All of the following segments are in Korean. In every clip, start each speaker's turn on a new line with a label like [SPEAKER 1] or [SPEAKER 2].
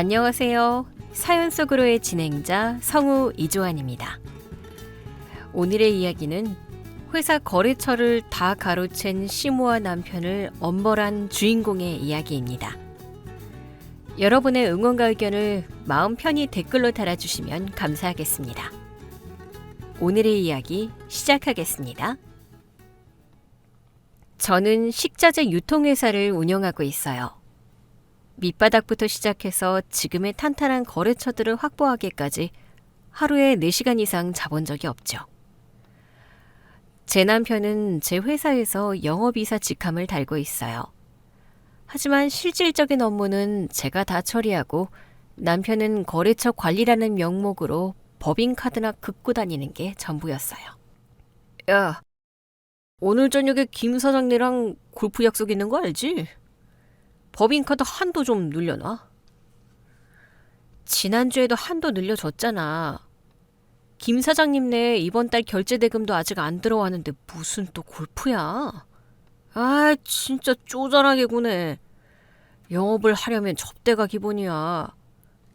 [SPEAKER 1] 안녕하세요. 사연 속으로의 진행자 성우 이조안입니다. 오늘의 이야기는 회사 거래처를 다 가로챈 시모와 남편을 엄벌한 주인공의 이야기입니다. 여러분의 응원과 의견을 마음 편히 댓글로 달아주시면 감사하겠습니다. 오늘의 이야기 시작하겠습니다. 저는 식자재 유통회사를 운영하고 있어요. 밑바닥부터 시작해서 지금의 탄탄한 거래처들을 확보하기까지 하루에 4시간 이상 자본 적이 없죠. 제 남편은 제 회사에서 영업이사 직함을 달고 있어요. 하지만 실질적인 업무는 제가 다 처리하고 남편은 거래처 관리라는 명목으로 법인카드나 긁고 다니는 게 전부였어요. 야, 오늘 저녁에 김 사장님이랑 골프 약속 있는 거 알지? 법인카드 한도 좀 늘려놔. 지난주에도 한도 늘려줬잖아. 김 사장님네 이번 달 결제 대금도 아직 안 들어왔는데 무슨 또 골프야? 아, 진짜 쪼잔하게 구네. 영업을 하려면 접대가 기본이야.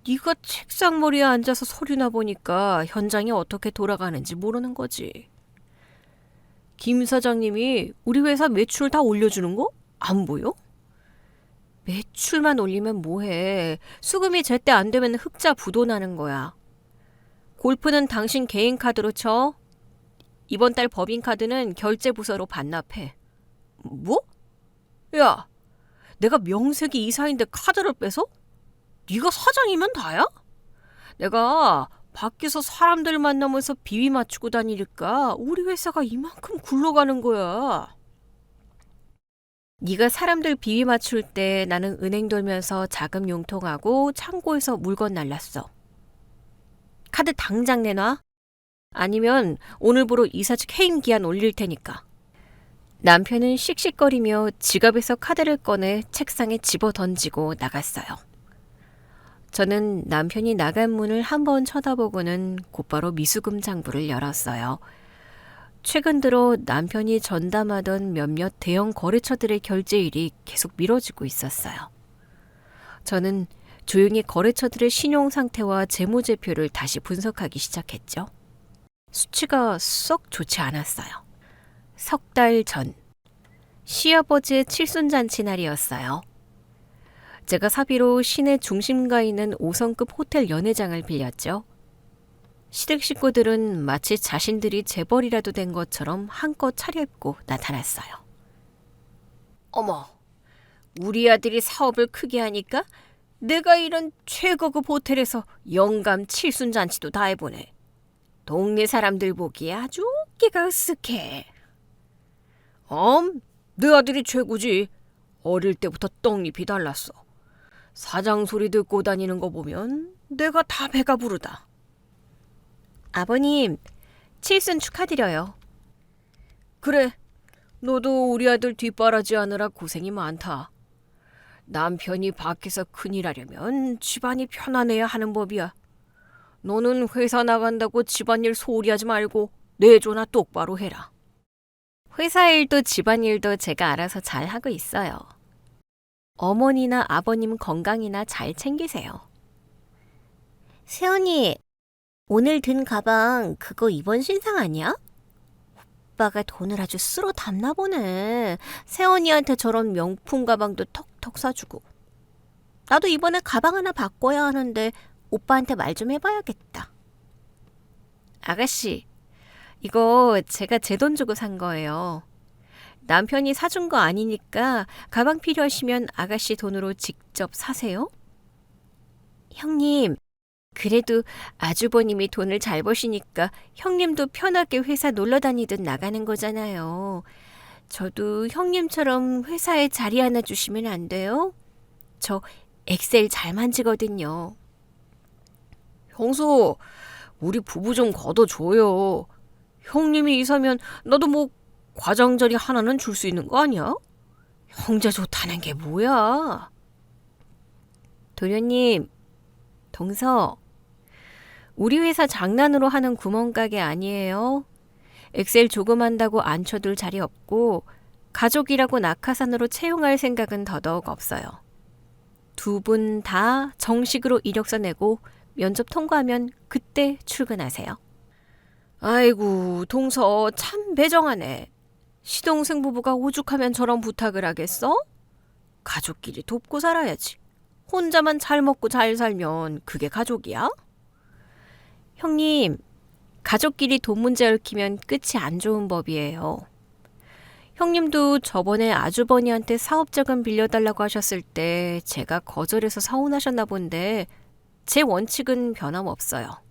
[SPEAKER 1] 네가 책상머리에 앉아서 서류나 보니까 현장이 어떻게 돌아가는지 모르는 거지. 김 사장님이 우리 회사 매출 다 올려주는 거 안 보여? 매출만 올리면 뭐해. 수금이 제때 안 되면 흑자 부도 나는 거야. 골프는 당신 개인 카드로 쳐. 이번 달 법인카드는 결제 부서로 반납해. 뭐? 야, 내가 명색이 이사인데 카드를 뺏어? 네가 사장이면 다야? 내가 밖에서 사람들 만나면서 비위 맞추고 다니니까 우리 회사가 이만큼 굴러가는 거야. 네가 사람들 비위 맞출 때 나는 은행 돌면서 자금 융통하고 창고에서 물건 날랐어. 카드 당장 내놔. 아니면 오늘부로 이사직 해임 기한 올릴 테니까. 남편은 씩씩거리며 지갑에서 카드를 꺼내 책상에 집어 던지고 나갔어요. 저는 남편이 나간 문을 한번 쳐다보고는 곧바로 미수금 장부를 열었어요. 최근 들어 남편이 전담하던 몇몇 대형 거래처들의 결제일이 계속 미뤄지고 있었어요. 저는 조용히 거래처들의 신용 상태와 재무제표를 다시 분석하기 시작했죠. 수치가 썩 좋지 않았어요. 석 달 전, 시아버지의 칠순잔치 날이었어요. 제가 사비로 시내 중심가에 있는 5성급 호텔 연회장을 빌렸죠. 시댁 식구들은 마치 자신들이 재벌이라도 된 것처럼 한껏 차려입고 나타났어요. 어머, 우리 아들이 사업을 크게 하니까 내가 이런 최고급 호텔에서 영감 칠순잔치도 다 해보네. 동네 사람들 보기에 아주 끼가 으쓱해. 내 아들이 최고지. 어릴 때부터 떡잎이 달랐어. 사장 소리 듣고 다니는 거 보면 내가 다 배가 부르다. 아버님, 칠순 축하드려요. 그래, 너도 우리 아들 뒷바라지 하느라 고생이 많다. 남편이 밖에서 큰일 하려면 집안이 편안해야 하는 법이야. 너는 회사 나간다고 집안일 소홀히 하지 말고 내조나 똑바로 해라. 회사 일도 집안일도 제가 알아서 잘 하고 있어요. 어머니나 아버님 건강이나 잘 챙기세요. 세연이, 오늘 든 가방 그거 이번 신상 아니야? 오빠가 돈을 아주 쓸어 담나 보네. 세연이한테 저런 명품 가방도 턱턱 사주고. 나도 이번에 가방 하나 바꿔야 하는데 오빠한테 말 좀 해봐야겠다. 아가씨, 이거 제가 제 돈 주고 산 거예요. 남편이 사준 거 아니니까 가방 필요하시면 아가씨 돈으로 직접 사세요. 형님, 그래도 아주버님이 돈을 잘 버시니까 형님도 편하게 회사 놀러 다니듯 나가는 거잖아요. 저도 형님처럼 회사에 자리 하나 주시면 안 돼요? 저 엑셀 잘 만지거든요. 형수, 우리 부부 좀 걷어줘요. 형님이 이사면 나도 뭐 과장자리 하나는 줄 수 있는 거 아니야? 형제 좋다는 게 뭐야? 도련님, 동서, 우리 회사 장난으로 하는 구멍가게 아니에요. 엑셀 조금 한다고 앉혀둘 자리 없고 가족이라고 낙하산으로 채용할 생각은 더더욱 없어요. 두 분 다 정식으로 이력서 내고 면접 통과하면 그때 출근하세요. 아이고, 동서 참 배정하네. 시동생 부부가 오죽하면 저런 부탁을 하겠어? 가족끼리 돕고 살아야지. 혼자만 잘 먹고 잘 살면 그게 가족이야? 형님, 가족끼리 돈 문제 얽히면 끝이 안 좋은 법이에요. 형님도 저번에 아주버니한테 사업자금 빌려달라고 하셨을 때 제가 거절해서 서운하셨나 본데 제 원칙은 변함없어요.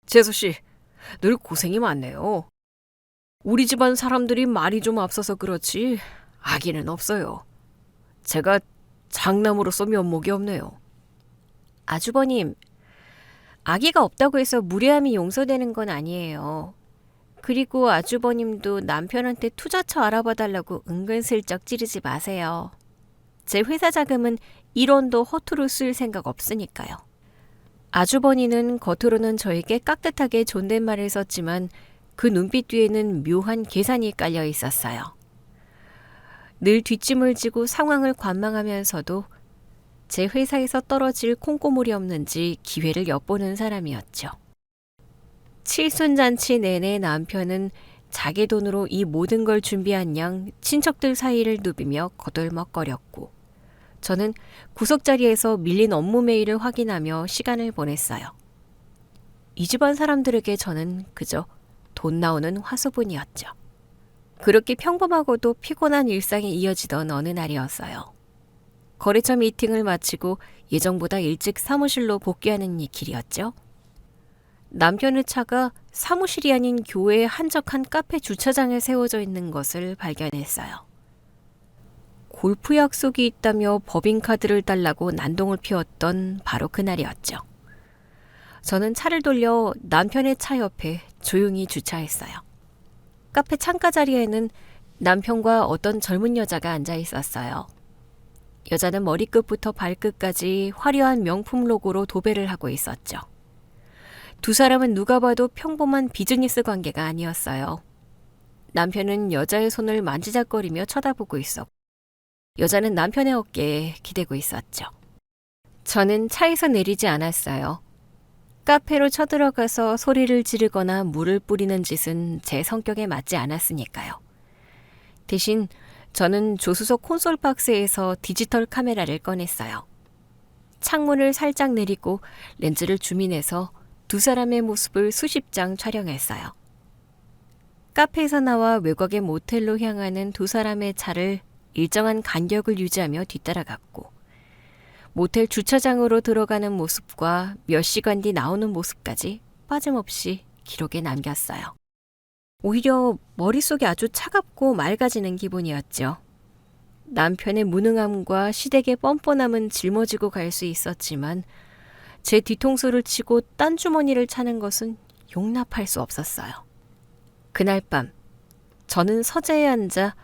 [SPEAKER 1] 재수 씨, 늘 고생이 많네요. 우리 집안 사람들이 말이 좀 앞서서 그렇지 아기는 없어요. 제가 장남으로서 면목이 없네요. 아주버님, 아기가 없다고 해서 무례함이 용서되는 건 아니에요. 그리고 아주버님도 남편한테 투자처 알아봐달라고 은근슬쩍 찌르지 마세요. 제 회사 자금은 1원도 허투루 쓸 생각 없으니까요. 아주버니는 겉으로는 저에게 깍듯하게 존댓말을 썼지만 그 눈빛 뒤에는 묘한 계산이 깔려 있었어요. 늘 뒷짐을 지고 상황을 관망하면서도 제 회사에서 떨어질 콩고물이 없는지 기회를 엿보는 사람이었죠. 칠순잔치 내내 남편은 자기 돈으로 이 모든 걸 준비한 양 친척들 사이를 누비며 거들먹거렸고 저는 구석자리에서 밀린 업무 메일을 확인하며 시간을 보냈어요. 이 집안 사람들에게 저는 그저 돈 나오는 화수분이었죠. 그렇게 평범하고도 피곤한 일상이 이어지던 어느 날이었어요. 거래처 미팅을 마치고 예정보다 일찍 사무실로 복귀하는 이 길이었죠. 남편의 차가 사무실이 아닌 교회의 한적한 카페 주차장에 세워져 있는 것을 발견했어요. 골프 약속이 있다며 법인카드를 달라고 난동을 피웠던 바로 그날이었죠. 저는 차를 돌려 남편의 차 옆에 조용히 주차했어요. 카페 창가 자리에는 남편과 어떤 젊은 여자가 앉아 있었어요. 여자는 머리끝부터 발끝까지 화려한 명품 로고로 도배를 하고 있었죠. 두 사람은 누가 봐도 평범한 비즈니스 관계가 아니었어요. 남편은 여자의 손을 만지작거리며 쳐다보고 있었고 여자는 남편의 어깨에 기대고 있었죠. 저는 차에서 내리지 않았어요. 카페로 쳐들어가서 소리를 지르거나 물을 뿌리는 짓은 제 성격에 맞지 않았으니까요. 대신 저는 조수석 콘솔 박스에서 디지털 카메라를 꺼냈어요. 창문을 살짝 내리고 렌즈를 줌인해서 두 사람의 모습을 수십 장 촬영했어요. 카페에서 나와 외곽의 모텔로 향하는 두 사람의 차를 일정한 간격을 유지하며 뒤따라갔고 모텔 주차장으로 들어가는 모습과 몇 시간 뒤 나오는 모습까지 빠짐없이 기록에 남겼어요. 오히려 머릿속이 아주 차갑고 맑아지는 기분이었죠. 남편의 무능함과 시댁의 뻔뻔함은 짊어지고 갈 수 있었지만 제 뒤통수를 치고 딴 주머니를 차는 것은 용납할 수 없었어요. 그날 밤 저는 서재에 앉아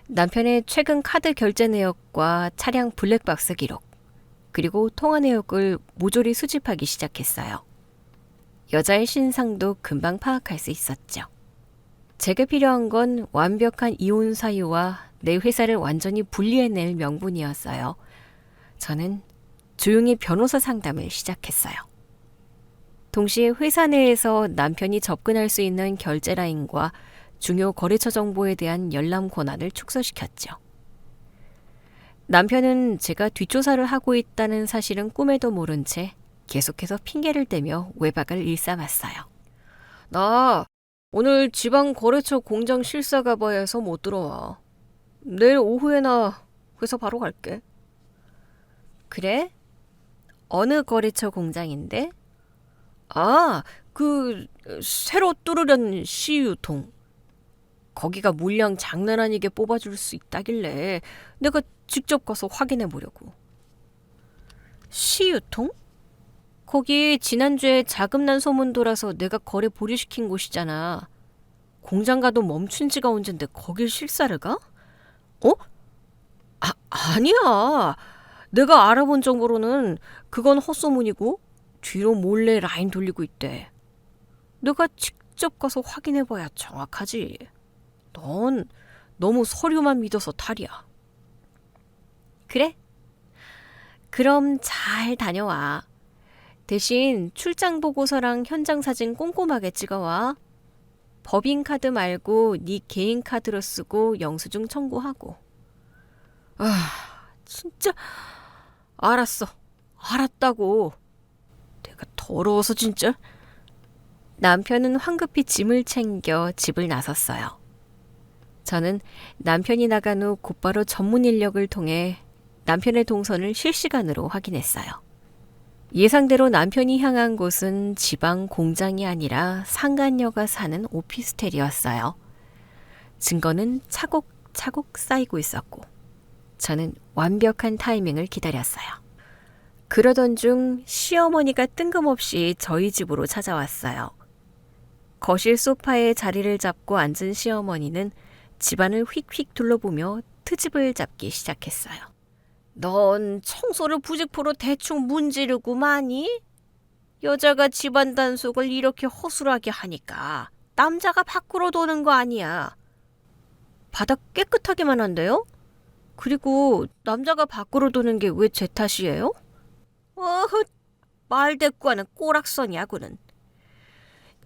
[SPEAKER 1] 남편의 최근 카드 결제 내역과 차량 블랙박스 기록, 그리고 통화 내역을 모조리 수집하기 시작했어요. 여자의 신상도 금방 파악할 수 있었죠. 제게 필요한 건 완벽한 이혼 사유와 내 회사를 완전히 분리해낼 명분이었어요. 저는 조용히 변호사 상담을 시작했어요. 동시에 회사 내에서 남편이 접근할 수 있는 결제 라인과 중요 거래처 정보에 대한 열람 권한을 축소시켰죠. 남편은 제가 뒷조사를 하고 있다는 사실은 꿈에도 모른 채 계속해서 핑계를 대며 외박을 일삼았어요. 나 오늘 지방 거래처 공장 실사 가봐야 해서 못 들어와. 내일 오후에나 회사 바로 갈게. 그래? 어느 거래처 공장인데? 아, 새로 뚫으려는 CU통. 거기가 물량 장난 아니게 뽑아줄 수 있다길래 내가 직접 가서 확인해 보려고. CU통? 거기 지난주에 자금난 소문 돌아서 내가 거래 보류시킨 곳이잖아. 공장 가도 멈춘 지가 언젠데 거길 실사를 가? 어? 아니야. 내가 알아본 정보로는 그건 헛소문이고 뒤로 몰래 라인 돌리고 있대. 내가 직접 가서 확인해봐야 정확하지. 넌 너무 서류만 믿어서 탈이야. 그래? 그럼 잘 다녀와. 대신 출장 보고서랑 현장 사진 꼼꼼하게 찍어와. 법인카드 말고 네 개인 카드로 쓰고 영수증 청구하고. 진짜 알았어. 알았다고. 내가 더러워서 진짜. 남편은 황급히 짐을 챙겨 집을 나섰어요. 저는 남편이 나간 후 곧바로 전문 인력을 통해 남편의 동선을 실시간으로 확인했어요. 예상대로 남편이 향한 곳은 지방 공장이 아니라 상간녀가 사는 오피스텔이었어요. 증거는 차곡차곡 쌓이고 있었고 저는 완벽한 타이밍을 기다렸어요. 그러던 중 시어머니가 뜬금없이 저희 집으로 찾아왔어요. 거실 소파에 자리를 잡고 앉은 시어머니는 집안을 휙휙 둘러보며 트집을 잡기 시작했어요. 넌 청소를 부직포로 대충 문지르고 마니? 여자가 집안 단속을 이렇게 허술하게 하니까 남자가 밖으로 도는 거 아니야. 바닥 깨끗하게만 한대요? 그리고 남자가 밖으로 도는 게 왜 제 탓이에요? 말대꾸하는 꼬락서니야구는.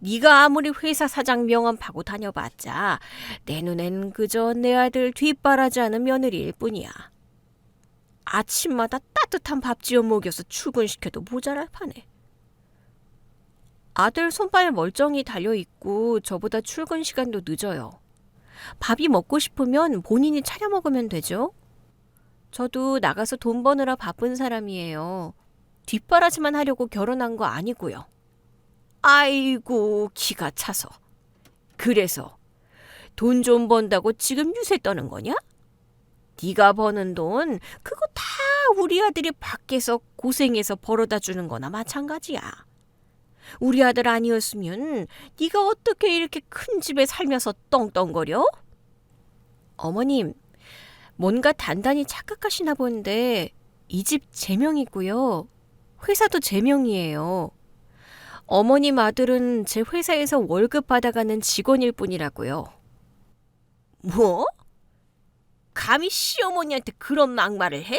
[SPEAKER 1] 네가 아무리 회사 사장 명함 파고 다녀봤자 내 눈엔 그저 내 아들 뒷바라지하는 며느리일 뿐이야. 아침마다 따뜻한 밥 지어 먹여서 출근시켜도 모자랄 판에. 아들 손발 멀쩡히 달려있고 저보다 출근 시간도 늦어요. 밥이 먹고 싶으면 본인이 차려 먹으면 되죠. 저도 나가서 돈 버느라 바쁜 사람이에요. 뒷바라지만 하려고 결혼한 거 아니고요. 아이고 기가 차서. 그래서 돈 좀 번다고 지금 유세 떠는 거냐? 네가 버는 돈 그거 다 우리 아들이 밖에서 고생해서 벌어다 주는 거나 마찬가지야. 우리 아들 아니었으면 네가 어떻게 이렇게 큰 집에 살면서 떵떵거려? 어머님, 뭔가 단단히 착각하시나 본데 이 집 제 명이고요. 회사도 제 명이에요. 어머님 아들은 제 회사에서 월급 받아가는 직원일 뿐이라고요. 뭐? 감히 시어머니한테 그런 막말을 해?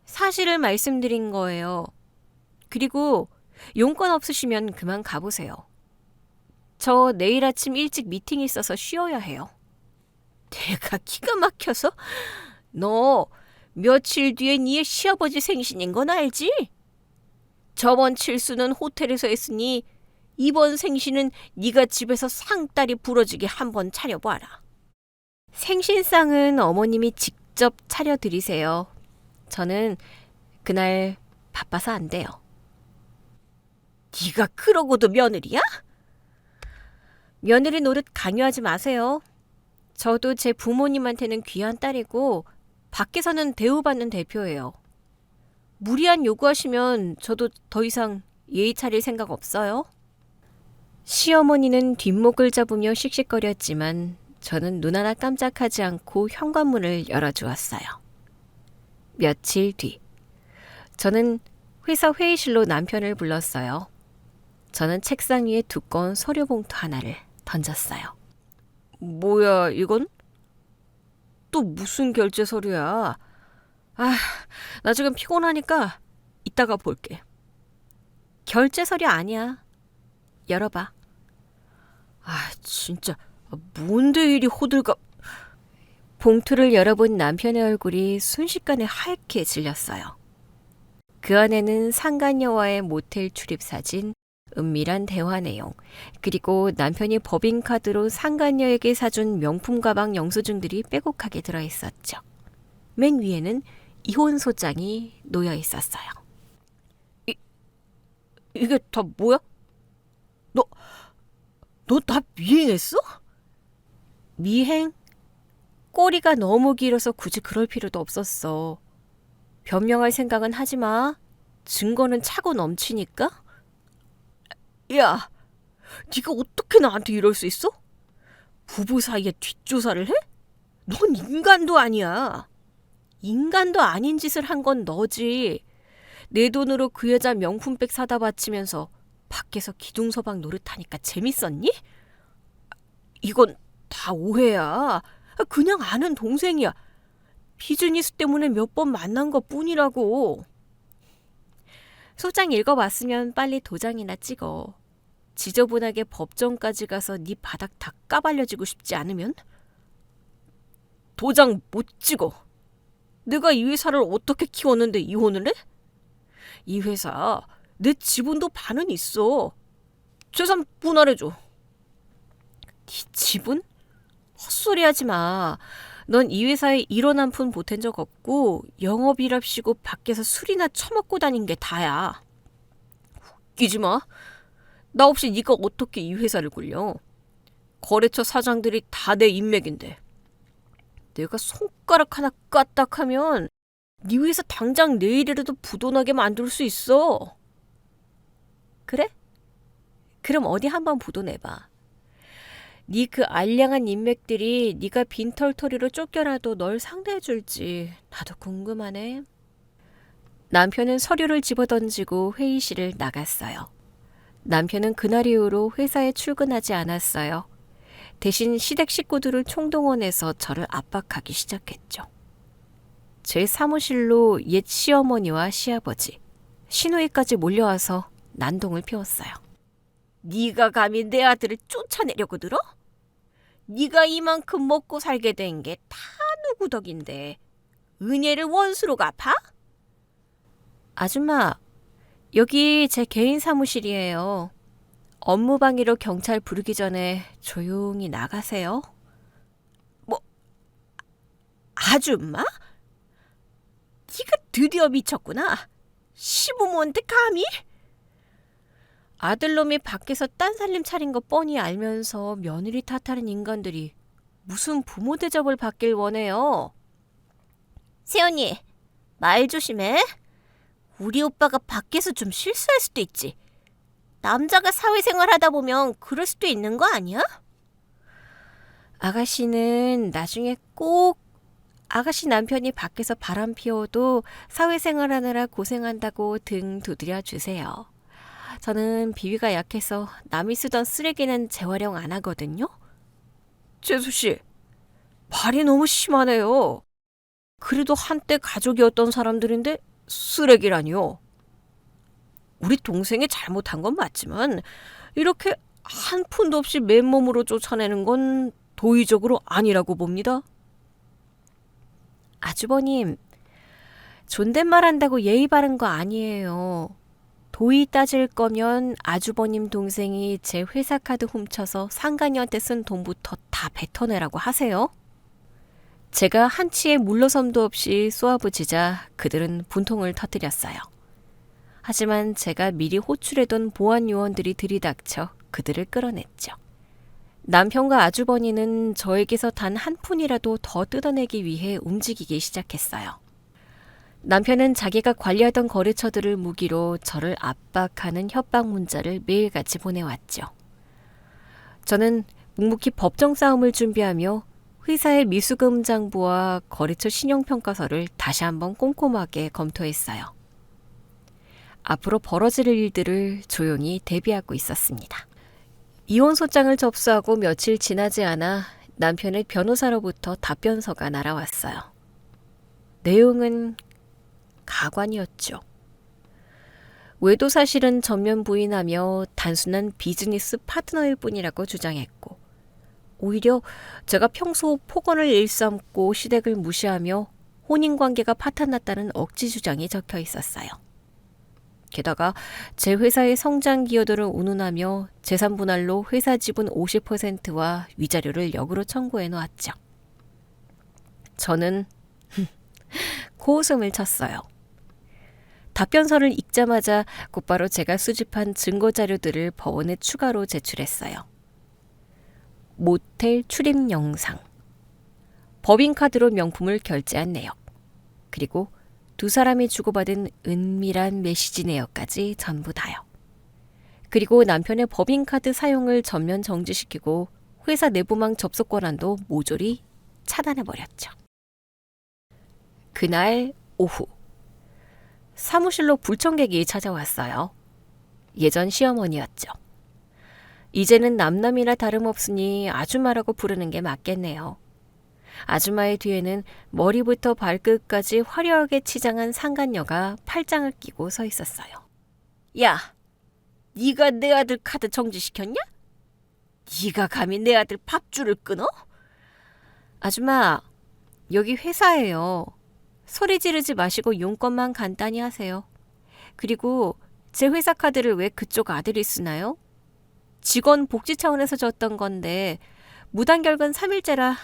[SPEAKER 1] 사실을 말씀드린 거예요. 그리고 용건 없으시면 그만 가보세요. 저 내일 아침 일찍 미팅이 있어서 쉬어야 해요. 내가 기가 막혀서? 너 며칠 뒤에 네 시아버지 생신인 건 알지? 저번 칠수는 호텔에서 했으니 이번 생신은 네가 집에서 상다리 부러지게 한번 차려봐라. 생신상은 어머님이 직접 차려드리세요. 저는 그날 바빠서 안 돼요. 네가 그러고도 며느리야? 며느리 노릇 강요하지 마세요. 저도 제 부모님한테는 귀한 딸이고 밖에서는 대우받는 대표예요. 무리한 요구하시면 저도 더 이상 예의 차릴 생각 없어요. 시어머니는 뒷목을 잡으며 씩씩거렸지만 저는 눈 하나 깜짝하지 않고 현관문을 열어주었어요. 며칠 뒤, 저는 회사 회의실로 남편을 불렀어요. 저는 책상 위에 두꺼운 서류 봉투 하나를 던졌어요. 뭐야 이건? 또 무슨 결제 서류야? 나 지금 피곤하니까 이따가 볼게. 결제 서류 아니야. 열어봐. 진짜 뭔데 이리 호들갑. 봉투를 열어본 남편의 얼굴이 순식간에 하얗게 질렸어요. 그 안에는 상간녀와의 모텔 출입 사진, 은밀한 대화 내용, 그리고 남편이 법인카드로 상간녀에게 사준 명품 가방 영수증들이 빼곡하게 들어있었죠. 맨 위에는 이혼소장이 놓여 있었어요. 이게 다 뭐야? 너 나 미행했어? 미행? 꼬리가 너무 길어서 굳이 그럴 필요도 없었어. 변명할 생각은 하지 마. 증거는 차고 넘치니까. 야, 네가 어떻게 나한테 이럴 수 있어? 부부 사이에 뒷조사를 해? 넌 인간도 아니야. 인간도 아닌 짓을 한 건 너지. 내 돈으로 그 여자 명품백 사다 바치면서 밖에서 기둥서방 노릇하니까 재밌었니? 이건 다 오해야. 그냥 아는 동생이야. 비즈니스 때문에 몇 번 만난 것 뿐이라고. 소장 읽어봤으면 빨리 도장이나 찍어. 지저분하게 법정까지 가서 네 바닥 다 까발려지고 싶지 않으면? 도장 못 찍어. 내가 이 회사를 어떻게 키웠는데 이혼을 해? 이 회사 내 지분도 반은 있어. 재산 분할해줘. 네 지분? 헛소리하지 마. 넌 이 회사에 1원 한 푼 보탠 적 없고 영업일합시고 밖에서 술이나 처먹고 다닌 게 다야. 웃기지 마. 나 없이 네가 어떻게 이 회사를 굴려. 거래처 사장들이 다 내 인맥인데. 내가 손가락 하나 까딱하면 네 회사 당장 내일이라도 부도나게 만들 수 있어. 그래? 그럼 어디 한번 부도내봐. 네 그 알량한 인맥들이 네가 빈털터리로 쫓겨나도 널 상대해줄지 나도 궁금하네. 남편은 서류를 집어던지고 회의실을 나갔어요. 남편은 그날 이후로 회사에 출근하지 않았어요. 대신 시댁 식구들을 총동원해서 저를 압박하기 시작했죠. 제 사무실로 옛 시어머니와 시아버지, 시누이까지 몰려와서 난동을 피웠어요. 네가 감히 내 아들을 쫓아내려고 들어? 네가 이만큼 먹고 살게 된 게 다 누구 덕인데 은혜를 원수로 갚아? 아줌마, 여기 제 개인 사무실이에요. 업무방해로 경찰 부르기 전에 조용히 나가세요. 뭐, 아줌마? 네가 드디어 미쳤구나. 시부모한테 감히? 아들놈이 밖에서 딴 살림 차린 거 뻔히 알면서 며느리 탓하는 인간들이 무슨 부모 대접을 받길 원해요. 세연이, 말 조심해. 우리 오빠가 밖에서 좀 실수할 수도 있지. 남자가 사회생활 하다 보면 그럴 수도 있는 거 아니야? 아가씨는 나중에 꼭 아가씨 남편이 밖에서 바람 피워도 사회생활 하느라 고생한다고 등 두드려 주세요. 저는 비위가 약해서 남이 쓰던 쓰레기는 재활용 안 하거든요. 재수씨, 말이 너무 심하네요. 그래도 한때 가족이었던 사람들인데 쓰레기라니요. 우리 동생이 잘못한 건 맞지만 이렇게 한 푼도 없이 맨몸으로 쫓아내는 건 도의적으로 아니라고 봅니다. 아주버님, 존댓말 한다고 예의 바른 거 아니에요. 도의 따질 거면 아주버님 동생이 제 회사 카드 훔쳐서 상간이한테 쓴 돈부터 다 뱉어내라고 하세요. 제가 한치의 물러섬도 없이 쏘아붙이자 그들은 분통을 터뜨렸어요. 하지만 제가 미리 호출해둔 보안 요원들이 들이닥쳐 그들을 끌어냈죠. 남편과 아주버니는 저에게서 단 한 푼이라도 더 뜯어내기 위해 움직이기 시작했어요. 남편은 자기가 관리하던 거래처들을 무기로 저를 압박하는 협박 문자를 매일같이 보내왔죠. 저는 묵묵히 법정 싸움을 준비하며 회사의 미수금 장부와 거래처 신용평가서를 다시 한번 꼼꼼하게 검토했어요. 앞으로 벌어질 일들을 조용히 대비하고 있었습니다. 이혼 소장을 접수하고 며칠 지나지 않아 남편의 변호사로부터 답변서가 날아왔어요. 내용은 가관이었죠. 외도 사실은 전면 부인하며 단순한 비즈니스 파트너일 뿐이라고 주장했고, 오히려 제가 평소 폭언을 일삼고 시댁을 무시하며 혼인관계가 파탄났다는 억지 주장이 적혀 있었어요. 게다가 제 회사의 성장 기여도를 운운하며 재산 분할로 회사 지분 50%와 위자료를 역으로 청구해 놓았죠. 저는 코웃음을 쳤어요. 답변서를 읽자마자 곧바로 제가 수집한 증거자료들을 법원에 추가로 제출했어요. 모텔 출입 영상, 법인카드로 명품을 결제한 내역, 그리고 두 사람이 주고받은 은밀한 메시지 내역까지 전부 다요. 그리고 남편의 법인카드 사용을 전면 정지시키고 회사 내부망 접속 권한도 모조리 차단해버렸죠. 그날 오후 사무실로 불청객이 찾아왔어요. 예전 시어머니였죠. 이제는 남남이나 다름없으니 아줌마라고 부르는 게 맞겠네요. 아줌마의 뒤에는 머리부터 발끝까지 화려하게 치장한 상간녀가 팔짱을 끼고 서 있었어요. 야, 네가 내 아들 카드 정지시켰냐? 네가 감히 내 아들 밥줄을 끊어? 아줌마, 여기 회사예요. 소리 지르지 마시고 용건만 간단히 하세요. 그리고 제 회사 카드를 왜 그쪽 아들이 쓰나요? 직원 복지 차원에서 줬던 건데 무단결근 3일째라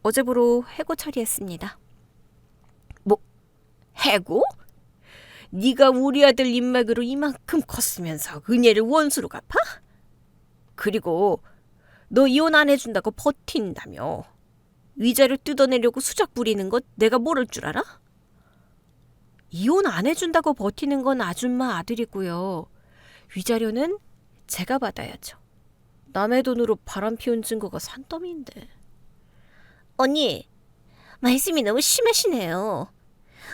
[SPEAKER 1] 어제부로 해고 처리했습니다. 뭐, 해고? 네가 우리 아들 인맥으로 이만큼 컸으면서 은혜를 원수로 갚아? 그리고 너 이혼 안 해준다고 버틴다며. 위자료 뜯어내려고 수작 부리는 것 내가 모를 줄 알아? 이혼 안 해준다고 버티는 건 아줌마 아들이고요. 위자료는 제가 받아야죠. 남의 돈으로 바람 피운 증거가 산더미인데. 언니, 말씀이 너무 심하시네요.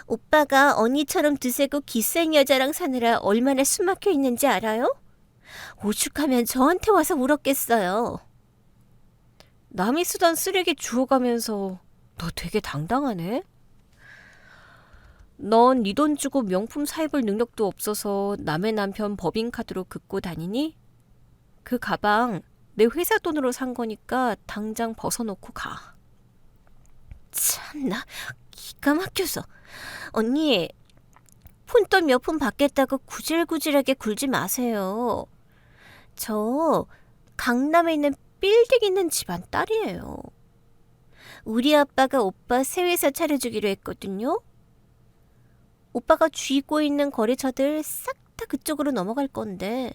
[SPEAKER 1] 오빠가 언니처럼 드세고 기센 여자랑 사느라 얼마나 숨막혀 있는지 알아요? 오죽하면 저한테 와서 울었겠어요. 남이 쓰던 쓰레기 주워가면서 너 되게 당당하네? 넌 네 돈 주고 명품 사입을 능력도 없어서 남의 남편 법인카드로 긁고 다니니? 그 가방 내 회사 돈으로 산 거니까 당장 벗어놓고 가. 참나, 기가 막혀서. 언니, 푼돈 몇 푼 받겠다고 구질구질하게 굴지 마세요. 저 강남에 있는 빌딩 있는 집안 딸이에요. 우리 아빠가 오빠 새 회사 차려주기로 했거든요. 오빠가 쥐고 있는 거래처들 싹 다 그쪽으로 넘어갈 건데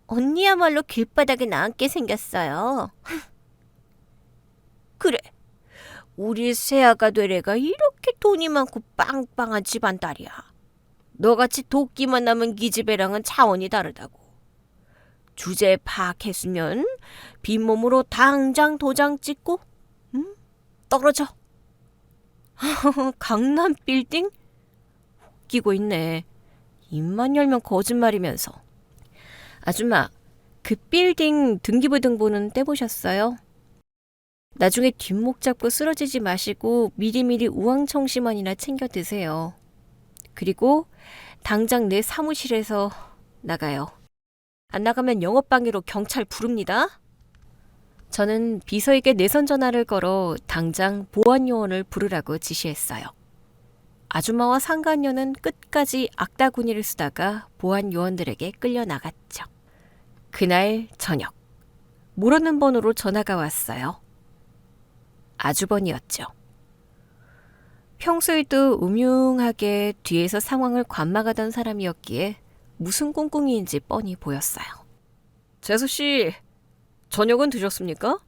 [SPEAKER 1] 언니야말로 길바닥에 나앉게 생겼어요. 그래, 우리 새아가 될 애가 이렇게 돈이 많고 빵빵한 집안 딸이야. 너같이 도끼만 남은 기집애랑은 차원이 다르다고. 주제 파악했으면 빈몸으로 당장 도장 찍고 떨어져. 강남 빌딩? 웃기고 있네. 입만 열면 거짓말이면서. 아줌마, 그 빌딩 등기부등본은 떼보셨어요? 나중에 뒷목 잡고 쓰러지지 마시고 미리미리 우황청심환이나 챙겨 드세요. 그리고 당장 내 사무실에서 나가요. 안 나가면 영업방해로 경찰 부릅니다. 저는 비서에게 내선 전화를 걸어 당장 보안요원을 부르라고 지시했어요. 아줌마와 상간녀는 끝까지 악다구니를 쓰다가 보안요원들에게 끌려나갔죠. 그날 저녁, 모르는 번호로 전화가 왔어요. 아주버니였죠. 평소에도 음흉하게 뒤에서 상황을 관망하던 사람이었기에 무슨 꿍꿍이인지 뻔히 보였어요. 재수씨, 저녁은 드셨습니까?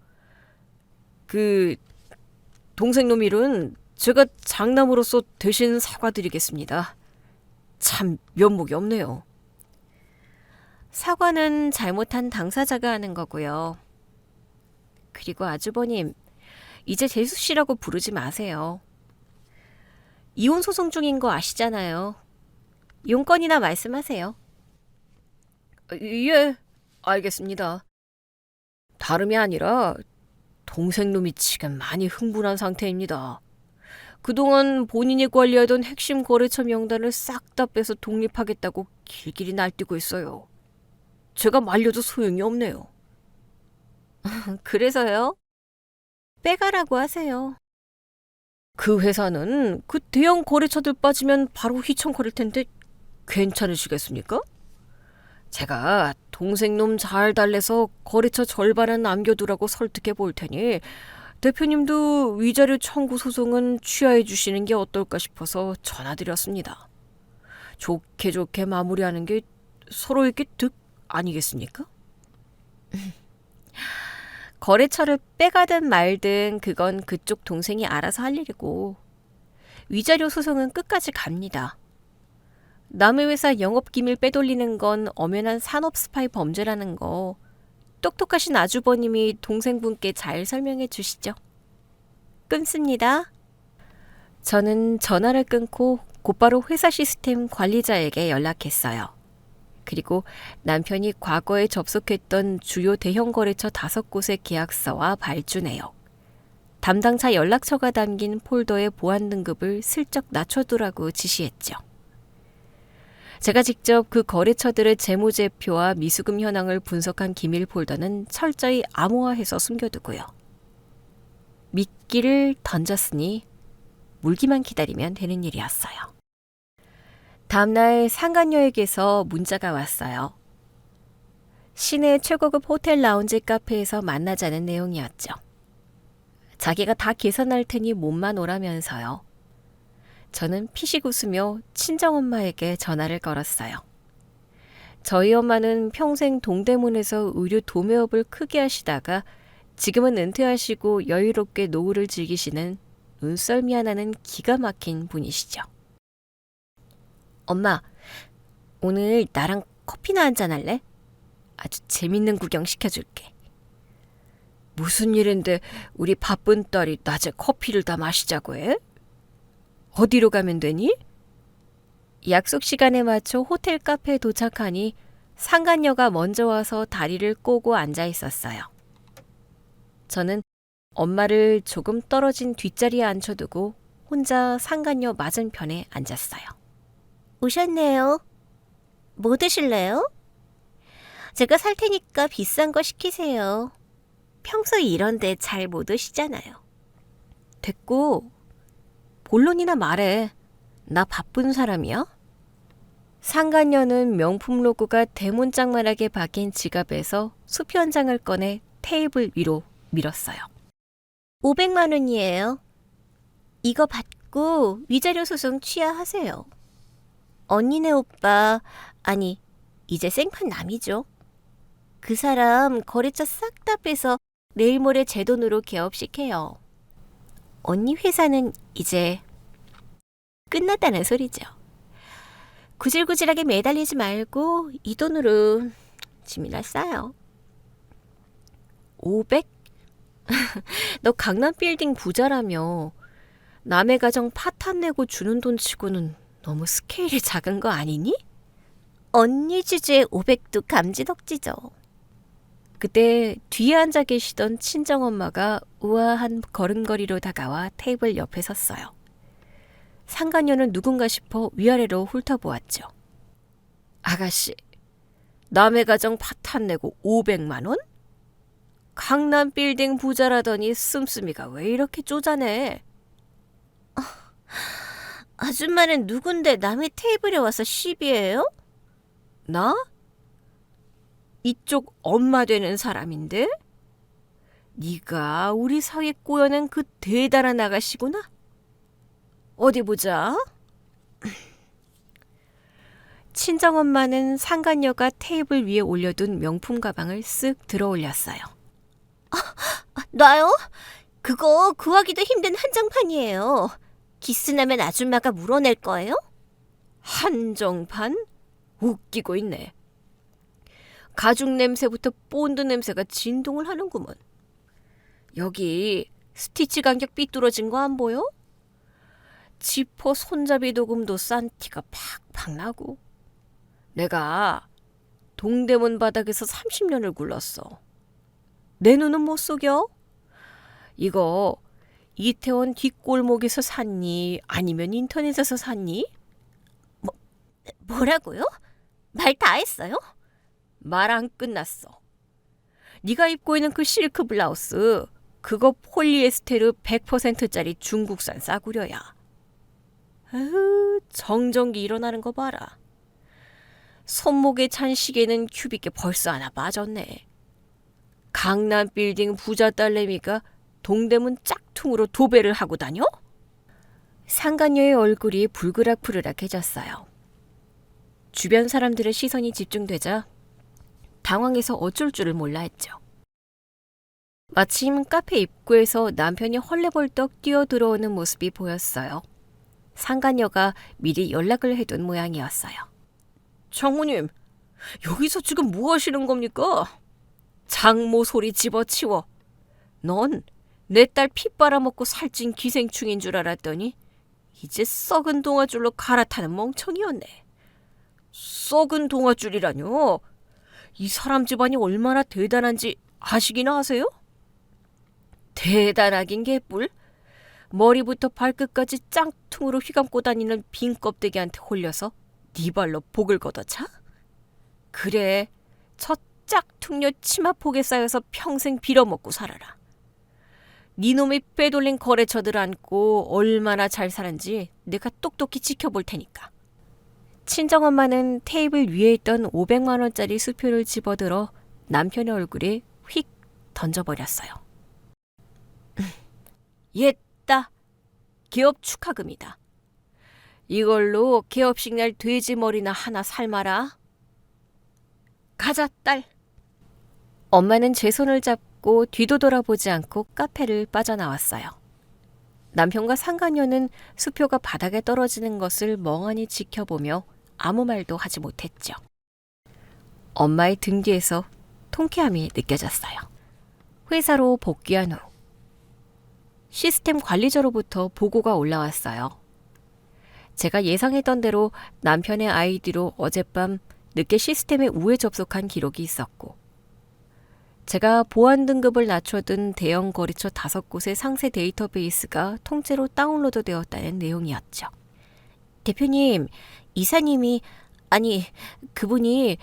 [SPEAKER 1] 동생놈 일은 제가 장남으로서 대신 사과드리겠습니다. 참 면목이 없네요. 사과는 잘못한 당사자가 하는 거고요. 그리고 아주버님, 이제 재수씨라고 부르지 마세요. 이혼 소송 중인 거 아시잖아요. 용건이나 말씀하세요. 예, 알겠습니다. 다름이 아니라 동생놈이 지금 많이 흥분한 상태입니다. 그동안 본인이 관리하던 핵심 거래처 명단을 싹 다 빼서 독립하겠다고 길길이 날뛰고 있어요. 제가 말려도 소용이 없네요. 그래서요? 빼가라고 하세요. 그 회사는 그 대형 거래처들 빠지면 바로 휘청거릴 텐데 괜찮으시겠습니까? 제가 동생놈 잘 달래서 거래처 절반은 남겨두라고 설득해 볼 테니 대표님도 위자료 청구 소송은 취하해 주시는 게 어떨까 싶어서 전화드렸습니다. 좋게 좋게 마무리하는 게 서로에게 득 아니겠습니까? 거래처를 빼가든 말든 그건 그쪽 동생이 알아서 할 일이고 위자료 소송은 끝까지 갑니다. 남의 회사 영업기밀 빼돌리는 건 엄연한 산업 스파이 범죄라는 거 똑똑하신 아주버님이 동생분께 잘 설명해 주시죠. 끊습니다. 저는 전화를 끊고 곧바로 회사 시스템 관리자에게 연락했어요. 그리고 남편이 과거에 접속했던 주요 대형 거래처 5곳의 계약서와 발주 내역, 담당차 연락처가 담긴 폴더의 보안 등급을 슬쩍 낮춰두라고 지시했죠. 제가 직접 그 거래처들의 재무제표와 미수금 현황을 분석한 기밀 폴더는 철저히 암호화해서 숨겨두고요. 미끼를 던졌으니 물기만 기다리면 되는 일이었어요. 다음날 상간녀에게서 문자가 왔어요. 시내 최고급 호텔 라운지 카페에서 만나자는 내용이었죠. 자기가 다 계산할 테니 몸만 오라면서요. 저는 피식 웃으며 친정엄마에게 전화를 걸었어요. 저희 엄마는 평생 동대문에서 의류 도매업을 크게 하시다가 지금은 은퇴하시고 여유롭게 노후를 즐기시는 눈썰미 하나는 기가 막힌 분이시죠. 엄마, 오늘 나랑 커피나 한잔 할래? 아주 재밌는 구경 시켜줄게. 무슨 일인데 우리 바쁜 딸이 낮에 커피를 다 마시자고 해? 어디로 가면 되니? 약속 시간에 맞춰 호텔 카페에 도착하니 상간녀가 먼저 와서 다리를 꼬고 앉아 있었어요. 저는 엄마를 조금 떨어진 뒷자리에 앉혀두고 혼자 상간녀 맞은편에 앉았어요. 오셨네요. 뭐 드실래요? 제가 살 테니까 비싼 거 시키세요. 평소에 이런 데 잘 못 오시잖아요. 됐고, 본론이나 말해. 나 바쁜 사람이야? 상간녀는 명품 로고가 대문짝만하게 박힌 지갑에서 수표 한 장을 꺼내 테이블 위로 밀었어요. 500만 원이에요. 이거 받고 위자료 소송 취하하세요. 언니네 오빠, 아니 이제 생판 남이죠. 그 사람 거래처 싹 다 빼서 내일 모레 제 돈으로 개업시켜요. 언니 회사는 이제 끝났다는 소리죠. 구질구질하게 매달리지 말고 이 돈으로 짐이나 싸요. 500? 너 강남 빌딩 부자라며 남의 가정 파탄 내고 주는 돈 치고는 너무 스케일이 작은 거 아니니? 언니 주제에 500도 감지덕지죠. 그때 뒤에 앉아 계시던 친정엄마가 우아한 걸음걸이로 다가와 테이블 옆에 섰어요. 상간녀는 누군가 싶어 위아래로 훑어보았죠. 아가씨, 남의 가정 파탄 내고 500만 원? 강남 빌딩 부자라더니 씀씀이가 왜 이렇게 쪼잔해? 아줌마는 누군데 남의 테이블에 와서 시비해요? 나? 이쪽 엄마 되는 사람인데? 네가 우리 사회 꼬여낸 그 대단한 아가씨구나? 어디 보자. 친정엄마는 상간녀가 테이블 위에 올려둔 명품 가방을 쓱 들어 올렸어요. 나요? 그거 구하기도 힘든 한정판이에요. 기스나면 아줌마가 물어낼 거예요? 한정판? 웃기고 있네. 가죽 냄새부터 본드 냄새가 진동을 하는구먼. 여기 스티치 간격 삐뚤어진 거 안 보여? 지퍼 손잡이 도금도 싼 티가 팍팍 나고. 내가 동대문 바닥에서 30년을 굴렀어. 내 눈은 못 속여? 이거 이태원 뒷골목에서 샀니? 아니면 인터넷에서 샀니? 뭐라고요? 말 다 했어요? 말 안 끝났어. 네가 입고 있는 그 실크 블라우스, 그거 폴리에스테르 100%짜리 중국산 싸구려야. 아유, 정전기 일어나는 거 봐라. 손목에 찬 시계는 큐빅에 벌써 하나 빠졌네. 강남 빌딩 부자 딸내미가 동대문 짝퉁으로 도배를 하고 다녀? 상간녀의 얼굴이 불그락불그락해졌어요. 주변 사람들의 시선이 집중되자 당황해서 어쩔 줄을 몰라 했죠. 마침 카페 입구에서 남편이 헐레벌떡 뛰어들어오는 모습이 보였어요. 상간녀가 미리 연락을 해둔 모양이었어요. 장모님, 여기서 지금 뭐 하시는 겁니까? 장모 소리 집어치워. 넌 내 딸 피 빨아먹고 살찐 기생충인 줄 알았더니 이제 썩은 동아줄로 갈아타는 멍청이였네. 썩은 동아줄이라뇨? 이 사람 집안이 얼마나 대단한지 아시기나 하세요? 대단하긴 개뿔. 머리부터 발끝까지 짱퉁으로 휘감고 다니는 빈 껍데기한테 홀려서 네 발로 복을 걷어차? 그래, 저 짝퉁녀 치마폭에 쌓여서 평생 빌어먹고 살아라. 니놈이 빼돌린 거래처들 안고 얼마나 잘 사는지 내가 똑똑히 지켜볼 테니까. 친정엄마는 테이블 위에 있던 500만 원짜리 수표를 집어들어 남편의 얼굴에 휙 던져버렸어요. 옛다. 개업 축하금이다. 이걸로 개업식 날 돼지 머리나 하나 삶아라. 가자, 딸. 엄마는 제 손을 잡고 뒤도 돌아보지 않고 카페를 빠져나왔어요. 남편과 상간녀는 수표가 바닥에 떨어지는 것을 멍하니 지켜보며 아무 말도 하지 못했죠. 엄마의 등 뒤에서 통쾌함이 느껴졌어요. 회사로 복귀한 후 시스템 관리자로부터 보고가 올라왔어요. 제가 예상했던 대로 남편의 아이디로 어젯밤 늦게 시스템에 우회 접속한 기록이 있었고, 제가 보안 등급을 낮춰둔 대형 거래처 5곳의 상세 데이터베이스가 통째로 다운로드 되었다는 내용이었죠. 대표님, 이사님이, 아니, 그분이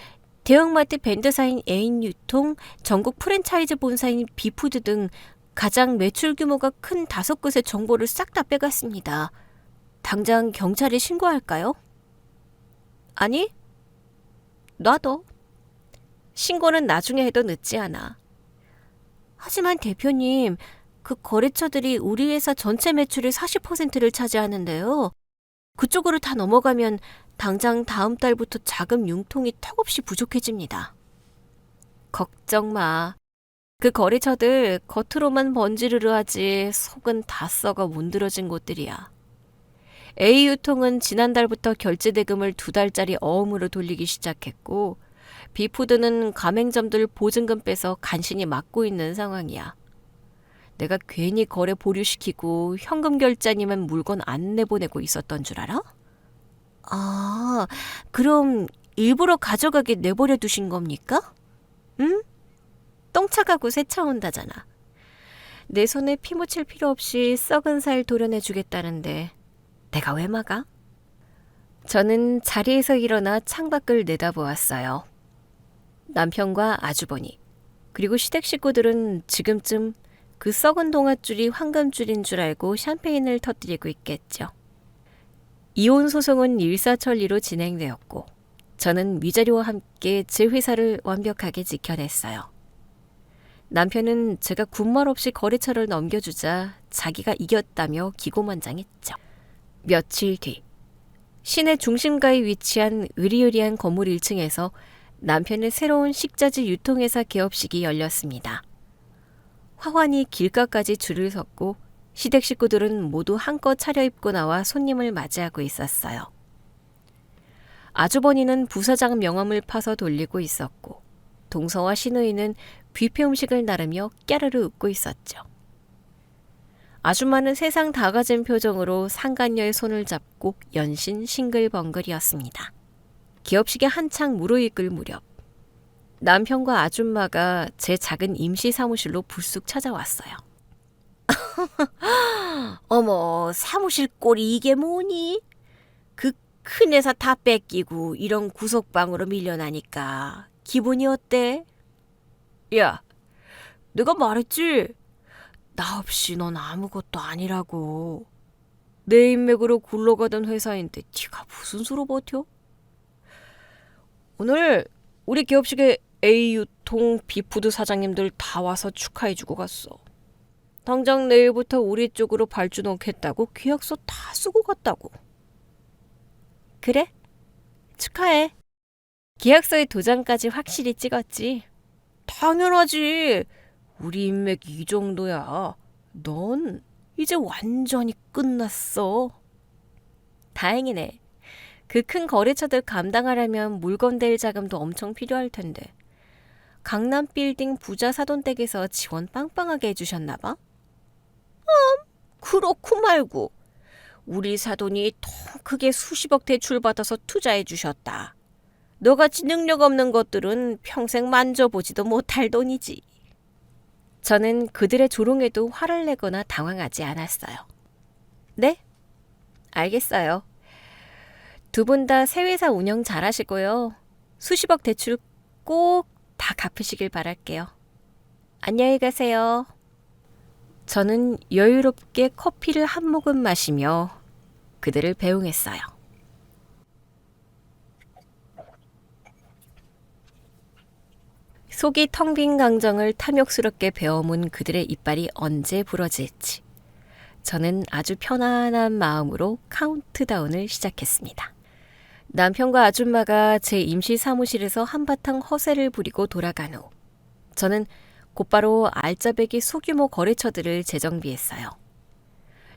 [SPEAKER 1] 대형마트 밴드사인 애인유통, 전국 프랜차이즈 본사인 비푸드 등 가장 매출 규모가 큰 5곳의 정보를 싹 다 빼갔습니다. 당장 경찰에 신고할까요? 아니, 놔둬. 신고는 나중에 해도 늦지 않아. 하지만 대표님, 그 거래처들이 우리 회사 전체 매출의 40%를 차지하는데요. 그쪽으로 다 넘어가면 당장 다음 달부터 자금 융통이 턱없이 부족해집니다. 걱정 마. 그 거래처들 겉으로만 번지르르 하지 속은 다 썩어 문드러진 곳들이야. A유통은 지난달부터 결제 대금을 2달짜리 어음으로 돌리기 시작했고, 비푸드는 가맹점들 보증금 빼서 간신히 막고 있는 상황이야. 내가 괜히 거래 보류시키고 현금 결제 아니면 물건 안 내보내고 있었던 줄 알아? 아, 그럼 일부러 가져가게 내버려 두신 겁니까? 응? 똥차 가고 새차 온다잖아. 내 손에 피 묻힐 필요 없이 썩은 살 도려내 주겠다는데 내가 왜 막아? 저는 자리에서 일어나 창밖을 내다보았어요. 남편과 아주버니, 그리고 시댁 식구들은 지금쯤 그 썩은 동아줄이 황금줄인 줄 알고 샴페인을 터뜨리고 있겠죠. 이혼 소송은 일사천리로 진행되었고, 저는 위자료와 함께 제 회사를 완벽하게 지켜냈어요. 남편은 제가 군말 없이 거래처를 넘겨주자 자기가 이겼다며 기고만장했죠. 며칠 뒤, 시내 중심가에 위치한 으리으리한 건물 1층에서 남편의 새로운 식자재 유통회사 개업식이 열렸습니다. 화환이 길가까지 줄을 섰고 시댁 식구들은 모두 한껏 차려입고 나와 손님을 맞이하고 있었어요. 아주버니는 부사장 명함을 파서 돌리고 있었고, 동서와 시누이는 뷔페 음식을 나르며 깨르르 웃고 있었죠. 아줌마는 세상 다 가진 표정으로 상간녀의 손을 잡고 연신 싱글벙글이었습니다. 기업식에 한창 무르익을 무렵 남편과 아줌마가 제 작은 임시 사무실로 불쑥 찾아왔어요. 어머, 사무실 꼴이 이게 뭐니? 그 큰 회사 다 뺏기고 이런 구석방으로 밀려나니까 기분이 어때? 야, 내가 말했지? 나 없이 넌 아무것도 아니라고. 내 인맥으로 굴러가던 회사인데 네가 무슨 수로 버텨? 오늘 우리 기업식에 A유통, 비푸드 사장님들 다 와서 축하해주고 갔어. 당장 내일부터 우리 쪽으로 발주 넣겠다고 계약서 다 쓰고 갔다고. 그래? 축하해. 계약서에 도장까지 확실히 찍었지? 당연하지. 우리 인맥 이 정도야. 넌 이제 완전히 끝났어. 다행이네. 그 큰 거래처들 감당하려면 물건 댈 자금도 엄청 필요할 텐데. 강남 빌딩 부자 사돈댁에서 지원 빵빵하게 해주셨나 봐? 그렇고 말고. 우리 사돈이 통 크게 수십억 대출 받아서 투자해 주셨다. 너같이 능력 없는 것들은 평생 만져보지도 못할 돈이지. 저는 그들의 조롱에도 화를 내거나 당황하지 않았어요. 네? 알겠어요. 두 분 다 새 회사 운영 잘하시고요. 수십억 대출 꼭 다 갚으시길 바랄게요. 안녕히 가세요. 저는 여유롭게 커피를 한 모금 마시며 그들을 배웅했어요. 속이 텅 빈 강정을 탐욕스럽게 베어문 그들의 이빨이 언제 부러질지. 저는 아주 편안한 마음으로 카운트다운을 시작했습니다. 남편과 아줌마가 제 임시 사무실에서 한바탕 허세를 부리고 돌아간 후 저는 곧바로 알짜배기 소규모 거래처들을 재정비했어요.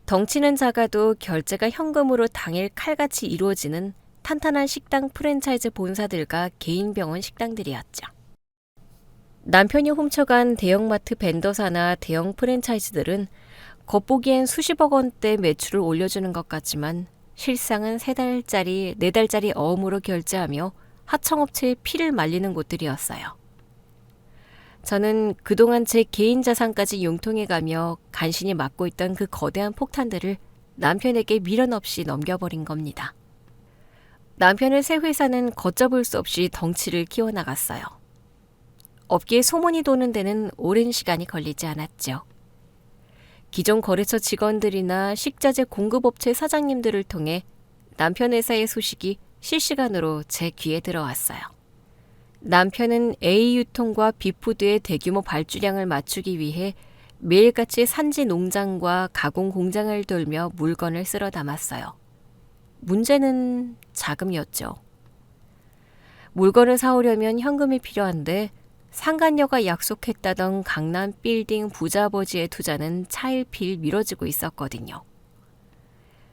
[SPEAKER 1] 덩치는 작아도 결제가 현금으로 당일 칼같이 이루어지는 탄탄한 식당 프랜차이즈 본사들과 개인 병원 식당들이었죠. 남편이 훔쳐간 대형마트 벤더사나 대형 프랜차이즈들은 겉보기엔 수십억 원대 매출을 올려주는 것 같지만 실상은 3달짜리, 4달짜리 어음으로 결제하며 하청업체의 피를 말리는 곳들이었어요. 저는 그동안 제 개인 자산까지 융통해가며 간신히 맡고 있던 그 거대한 폭탄들을 남편에게 미련 없이 넘겨버린 겁니다. 남편의 새 회사는 걷잡을 수 없이 덩치를 키워나갔어요. 업계에 소문이 도는 데는 오랜 시간이 걸리지 않았죠. 기존 거래처 직원들이나 식자재 공급업체 사장님들을 통해 남편 회사의 소식이 실시간으로 제 귀에 들어왔어요. 남편은 A유통과 B푸드의 대규모 발주량을 맞추기 위해 매일같이 산지 농장과 가공 공장을 돌며 물건을 쓸어 담았어요. 문제는 자금이었죠. 물건을 사오려면 현금이 필요한데 상간녀가 약속했다던 강남 빌딩 부자아버지의 투자는 차일피일 미뤄지고 있었거든요.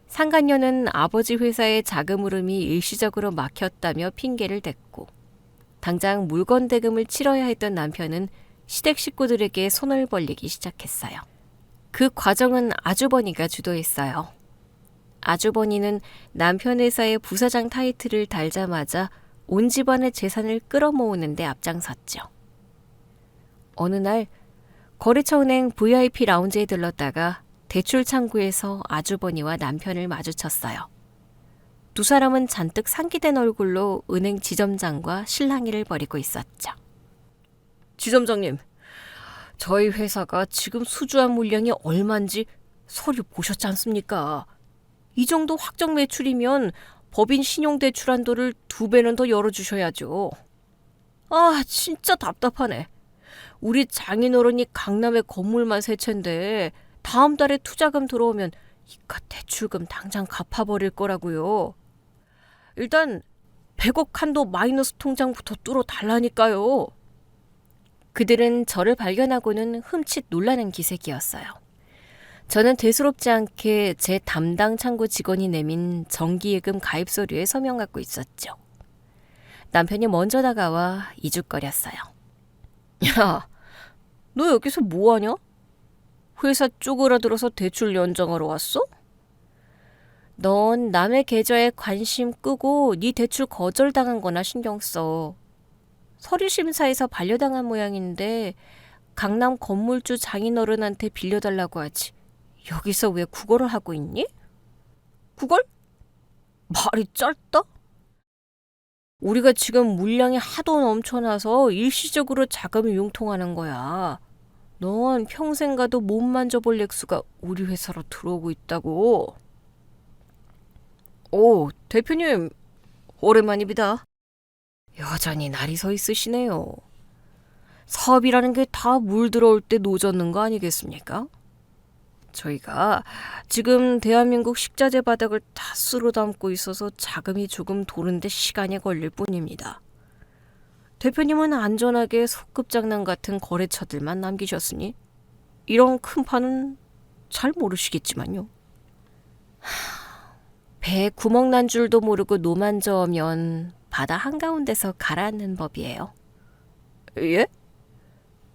[SPEAKER 1] 상간녀는 아버지 회사의 자금 흐름이 일시적으로 막혔다며 핑계를 댔고 당장 물건 대금을 치러야 했던 남편은 시댁 식구들에게 손을 벌리기 시작했어요. 그 과정은 아주버니가 주도했어요. 아주버니는 남편 회사의 부사장 타이틀을 달자마자 온 집안의 재산을 끌어모으는 데 앞장섰죠. 어느 날 거래처 은행 VIP 라운지에 들렀다가 대출 창구에서 아주버니와 남편을 마주쳤어요. 두 사람은 잔뜩 상기된 얼굴로 은행 지점장과 실랑이를 벌이고 있었죠. 지점장님, 저희 회사가 지금 수주한 물량이 얼마인지 서류 보셨지 않습니까? 이 정도 확정 매출이면 법인 신용대출 한도를 2배는 더 열어주셔야죠. 아, 진짜 답답하네. 우리 장인어른이 강남에 건물만 3채인데 다음 달에 투자금 들어오면 이깟 대출금 당장 갚아버릴 거라고요. 일단 100억 한도 마이너스 통장부터 뚫어 달라니까요. 그들은 저를 발견하고는 흠칫 놀라는 기색이었어요. 저는 대수롭지 않게 제 담당 창구 직원이 내민 정기예금 가입 서류에 서명하고 있었죠. 남편이 먼저 다가와 이죽거렸어요. 야, 너 여기서 뭐하냐? 회사 쪼그라들어서 대출 연장하러 왔어? 넌 남의 계좌에 관심 끄고 네 대출 거절당한 거나 신경 써. 서류심사에서 반려당한 모양인데 강남 건물주 장인어른한테 빌려달라고 하지. 여기서 왜 구걸을 하고 있니? 구걸? 말이 짧다? 우리가 지금 물량이 하도 넘쳐나서 일시적으로 자금이 융통하는 거야. 넌 평생 가도 못 만져볼 액수가 우리 회사로 들어오고 있다고. 오, 대표님, 오랜만입니다. 여전히 날이 서 있으시네요. 사업이라는 게 다 물 들어올 때 노젓는 거 아니겠습니까? 저희가 지금 대한민국 식자재 바닥을 다 쓸어 담고 있어서 자금이 조금 도는데 시간이 걸릴 뿐입니다. 대표님은 안전하게 소꿉장난 같은 거래처들만 남기셨으니 이런 큰 판은 잘 모르시겠지만요. 배에 구멍 난 줄도 모르고 노만 저으면 바다 한가운데서 가라앉는 법이에요. 예?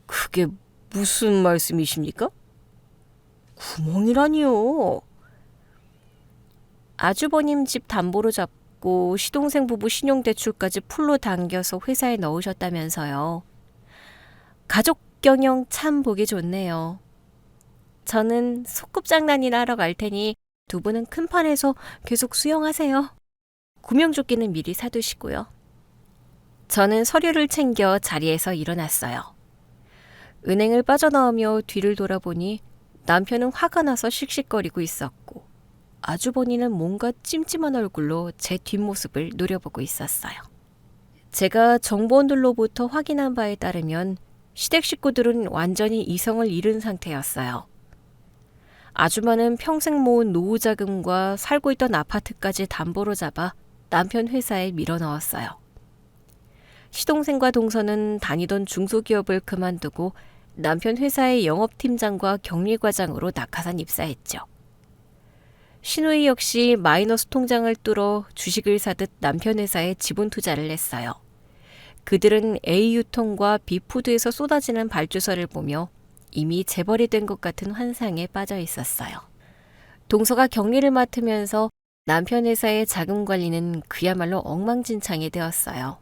[SPEAKER 1] 그게 무슨 말씀이십니까? 구멍이라니요. 아주버님 집 담보로 잡고 시동생 부부 신용대출까지 풀로 당겨서 회사에 넣으셨다면서요. 가족 육경영 참 보기 좋네요. 저는 소꿉장난이나 하러 갈 테니 두 분은 큰 판에서 계속 수영하세요. 구명조끼는 미리 사두시고요. 저는 서류를 챙겨 자리에서 일어났어요. 은행을 빠져나오며 뒤를 돌아보니 남편은 화가 나서 씩씩거리고 있었고 아주버니는 뭔가 찜찜한 얼굴로 제 뒷모습을 노려보고 있었어요. 제가 정보원들로부터 확인한 바에 따르면 시댁 식구들은 완전히 이성을 잃은 상태였어요. 아주머니는 평생 모은 노후 자금과 살고 있던 아파트까지 담보로 잡아 남편 회사에 밀어넣었어요. 시동생과 동서는 다니던 중소기업을 그만두고 남편 회사의 영업팀장과 격리과장으로 낙하산 입사했죠. 신우이 역시 마이너스 통장을 뚫어 주식을 사듯 남편 회사에 지분 투자를 했어요. 그들은 A유통과 B푸드에서 쏟아지는 발주서를 보며 이미 재벌이 된 것 같은 환상에 빠져 있었어요. 동서가 격리를 맡으면서 남편 회사의 자금 관리는 그야말로 엉망진창이 되었어요.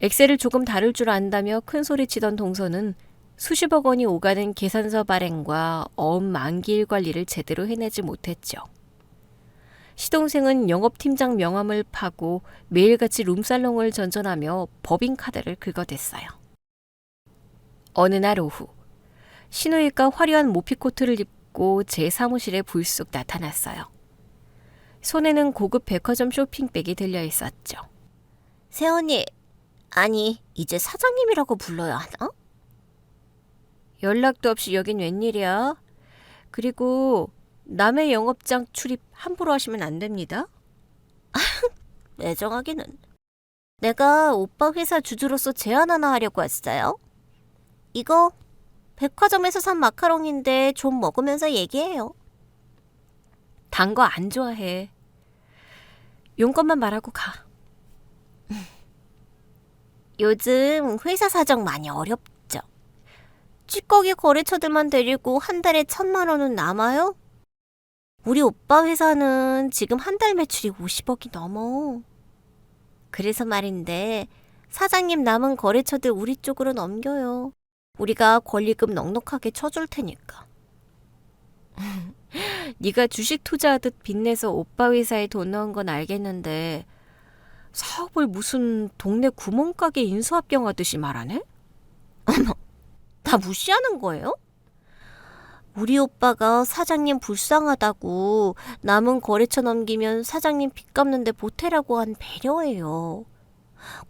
[SPEAKER 1] 엑셀을 조금 다룰 줄 안다며 큰소리치던 동서는 수십억 원이 오가는 계산서 발행과 어음 만기일 관리를 제대로 해내지 못했죠. 시동생은 영업팀장 명함을 파고 매일같이 룸살롱을 전전하며 법인카드를 긁어댔어요. 어느 날 오후 신우이가 화려한 모피코트를 입고 제 사무실에 불쑥 나타났어요. 손에는 고급 백화점 쇼핑백이 들려 있었죠.
[SPEAKER 2] 세연이, 아니 이제 사장님이라고 불러야 하나?
[SPEAKER 1] 연락도 없이 여긴 웬일이야? 그리고 남의 영업장 출입 함부로 하시면 안 됩니다.
[SPEAKER 2] 매정하기는. 내가 오빠 회사 주주로서 제안 하나 하려고 왔어요. 이거 백화점에서 산 마카롱인데 좀 먹으면서 얘기해요.
[SPEAKER 1] 단 거 안 좋아해. 용건만 말하고 가.
[SPEAKER 2] 요즘 회사 사정 많이 어렵죠. 찌꺼기 거래처들만 데리고 한 달에 1,000만 원은 남아요? 우리 오빠 회사는 지금 한 달 매출이 50억이 넘어. 그래서 말인데 사장님 남은 거래처들 우리 쪽으로 넘겨요. 우리가 권리금 넉넉하게 쳐줄 테니까.
[SPEAKER 1] 네가 주식 투자하듯 빚내서 오빠 회사에 돈 넣은 건 알겠는데 사업을 무슨 동네 구멍가게 인수합병하듯이 말하네?
[SPEAKER 2] 다 무시하는 거예요? 우리 오빠가 사장님 불쌍하다고 남은 거래처 넘기면 사장님 빚 갚는데 보태라고 한 배려예요.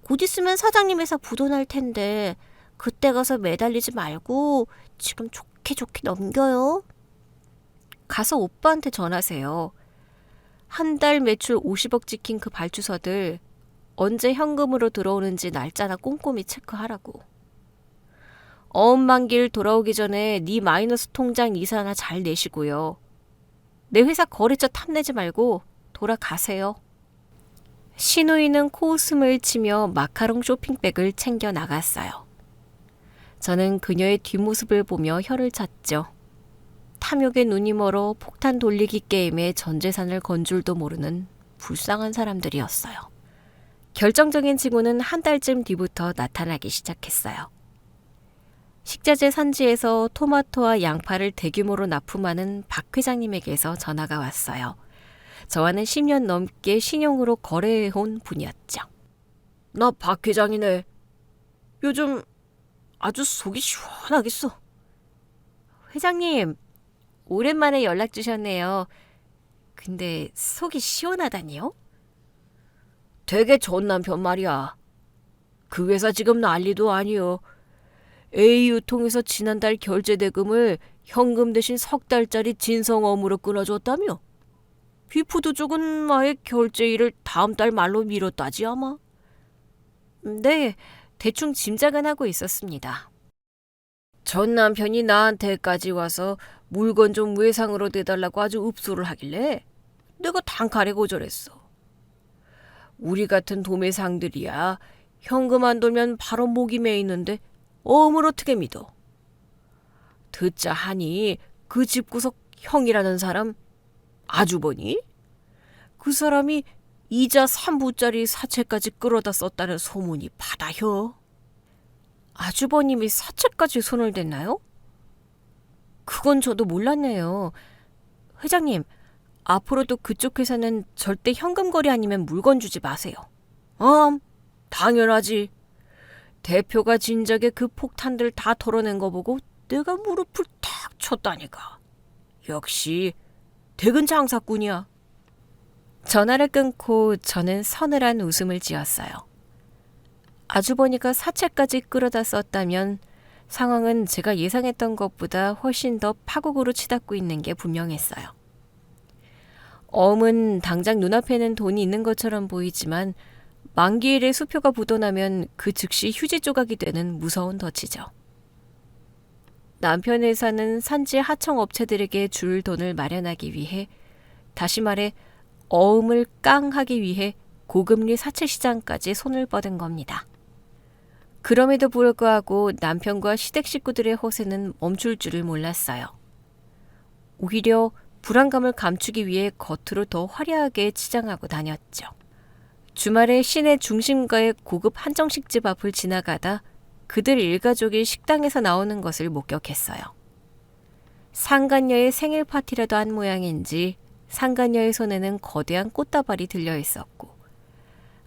[SPEAKER 2] 곧 있으면 사장님 회사 부도날 텐데 그때 가서 매달리지 말고 지금 좋게 넘겨요.
[SPEAKER 1] 가서 오빠한테 전하세요. 한 달 매출 50억 찍힌 그 발주서들 언제 현금으로 들어오는지 날짜나 꼼꼼히 체크하라고. 어음만기일 돌아오기 전에 네 마이너스 통장 이사나 잘 내시고요. 내 회사 거래처 탐내지 말고 돌아가세요. 신우이는 코웃음을 치며 마카롱 쇼핑백을 챙겨 나갔어요. 저는 그녀의 뒷모습을 보며 혀를 찼죠. 탐욕에 눈이 멀어 폭탄 돌리기 게임에 전 재산을 건 줄도 모르는 불쌍한 사람들이었어요. 결정적인 징후는 한 달쯤 뒤부터 나타나기 시작했어요. 식자재 산지에서 토마토와 양파를 대규모로 납품하는 박 회장님에게서 전화가 왔어요. 저와는 10년 넘게 신용으로 거래해온 분이었죠. 나 박 회장이네. 요즘 아주 속이 시원하겠어. 회장님, 오랜만에 연락 주셨네요. 근데 속이 시원하다니요? 되게 좋은 남편 말이야. 그 회사 지금 난리도 아니요. A유통에서 지난달 결제 대금을 현금 대신 석 달짜리 진성어음으로 끊어줬다며? B푸드 쪽은 아예 결제일을 다음 달 말로 미뤘다지 아마? 네, 대충 짐작은 하고 있었습니다. 전 남편이 나한테까지 와서 물건 좀 외상으로 내달라고 아주 읍소를 하길래 내가 단칼에 거절했어. 우리 같은 도매상들이야 현금 안 돌면 바로 목이 메이는데 어음을 어떻게 믿어? 듣자 하니 그 집구석 형이라는 사람 아주버니? 그 사람이 이자 3부짜리 사채까지 끌어다 썼다는 소문이 바다혀. 아주버님이 사채까지 손을 댔나요? 그건 저도 몰랐네요. 회장님, 앞으로도 그쪽 회사는 절대 현금 거래 아니면 물건 주지 마세요. 당연하지. 대표가 진작에 그 폭탄들 다 털어낸 거 보고 내가 무릎을 탁 쳤다니까. 역시 대근 장사꾼이야. 전화를 끊고 저는 서늘한 웃음을 지었어요. 아주버니가 사채까지 끌어다 썼다면 상황은 제가 예상했던 것보다 훨씬 더 파국으로 치닫고 있는 게 분명했어요. 어음은 당장 눈앞에는 돈이 있는 것처럼 보이지만 만기일에 수표가 묻어나면 그 즉시 휴지 조각이 되는 무서운 덫이죠. 남편 회사는 산지 하청업체들에게 줄 돈을 마련하기 위해, 다시 말해 어음을 깡하기 위해 고금리 사채 시장까지 손을 뻗은 겁니다. 그럼에도 불구하고 남편과 시댁 식구들의 허세는 멈출 줄을 몰랐어요. 오히려 불안감을 감추기 위해 겉으로 더 화려하게 치장하고 다녔죠. 주말에 시내 중심가의 고급 한정식집 앞을 지나가다 그들 일가족이 식당에서 나오는 것을 목격했어요. 상간녀의 생일 파티라도 한 모양인지 상간녀의 손에는 거대한 꽃다발이 들려 있었고,